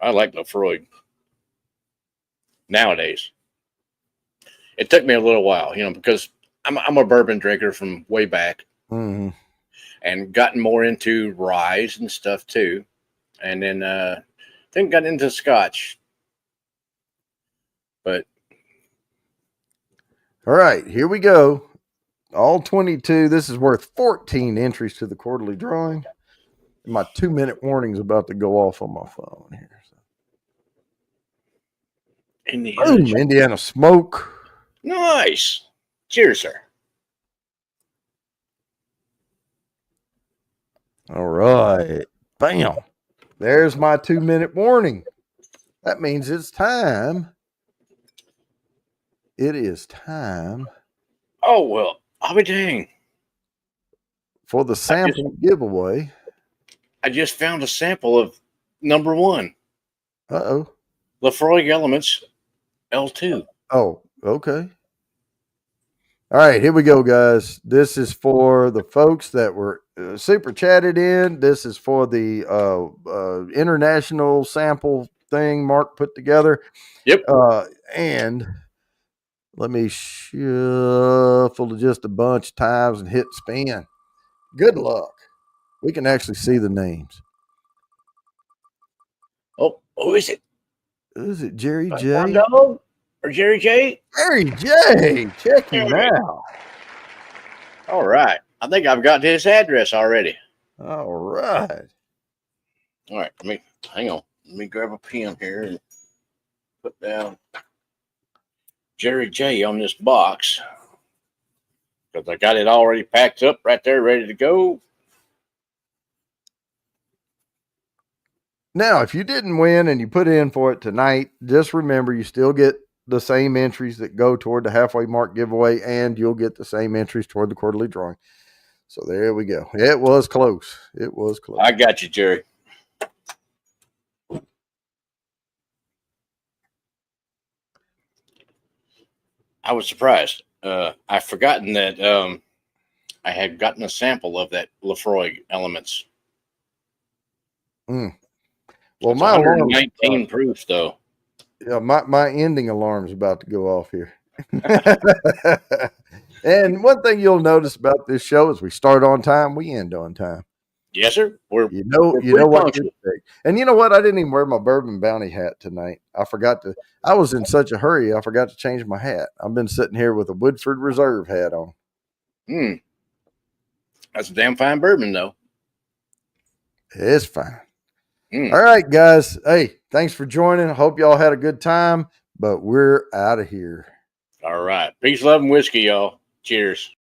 I like Laphroaig nowadays. It took me a little while, you know, because I'm a bourbon drinker from way back, and gotten more into rye and stuff too, and then got into Scotch. But all right, here we go. All 22. This is worth 14 entries to the quarterly drawing. My 2-minute warning is about to go off on my phone here. So. Indiana Smoke. Nice. Cheers, sir. All right. Bam. There's my 2-minute warning. That means it's time. It is time. Oh, well, I'll be dang. For the sample giveaway. I just found a sample of number 1. Uh-oh. Laphroaig Elements L2. Oh, okay. All right, here we go, guys. This is for the folks that were super chatted in. This is for the international sample thing Mark put together. Yep. And let me shuffle just a bunch of times and hit spin. Good luck. We can actually see the names. Oh, who is it? Is it Jerry J? Dog or Jerry J? Jerry J. Check him out. All right. I think I've got his address already. All right. All right. Hang on. Let me grab a pen here and put down Jerry J on this box, because I got it already packed up right there, ready to go. Now, if you didn't win and you put in for it tonight, just remember you still get the same entries that go toward the halfway mark giveaway, and you'll get the same entries toward the quarterly drawing. So there we go. It was close. It was close. I got you, Jerry. I was surprised. I've forgotten that I had gotten a sample of that Laphroaig Elements. Well, it's my 119 proof though. Yeah, my ending alarm is about to go off here. And one thing you'll notice about this show is we start on time, we end on time. Yes, sir. We're what you think. And you know what? I didn't even wear my Bourbon Bounty hat tonight. I was in such a hurry, I forgot to change my hat. I've been sitting here with a Woodford Reserve hat on. That's a damn fine bourbon, though. It's fine. All right, guys. Hey, thanks for joining. I hope y'all had a good time, but we're out of here. All right. Peace, love, and whiskey, y'all. Cheers.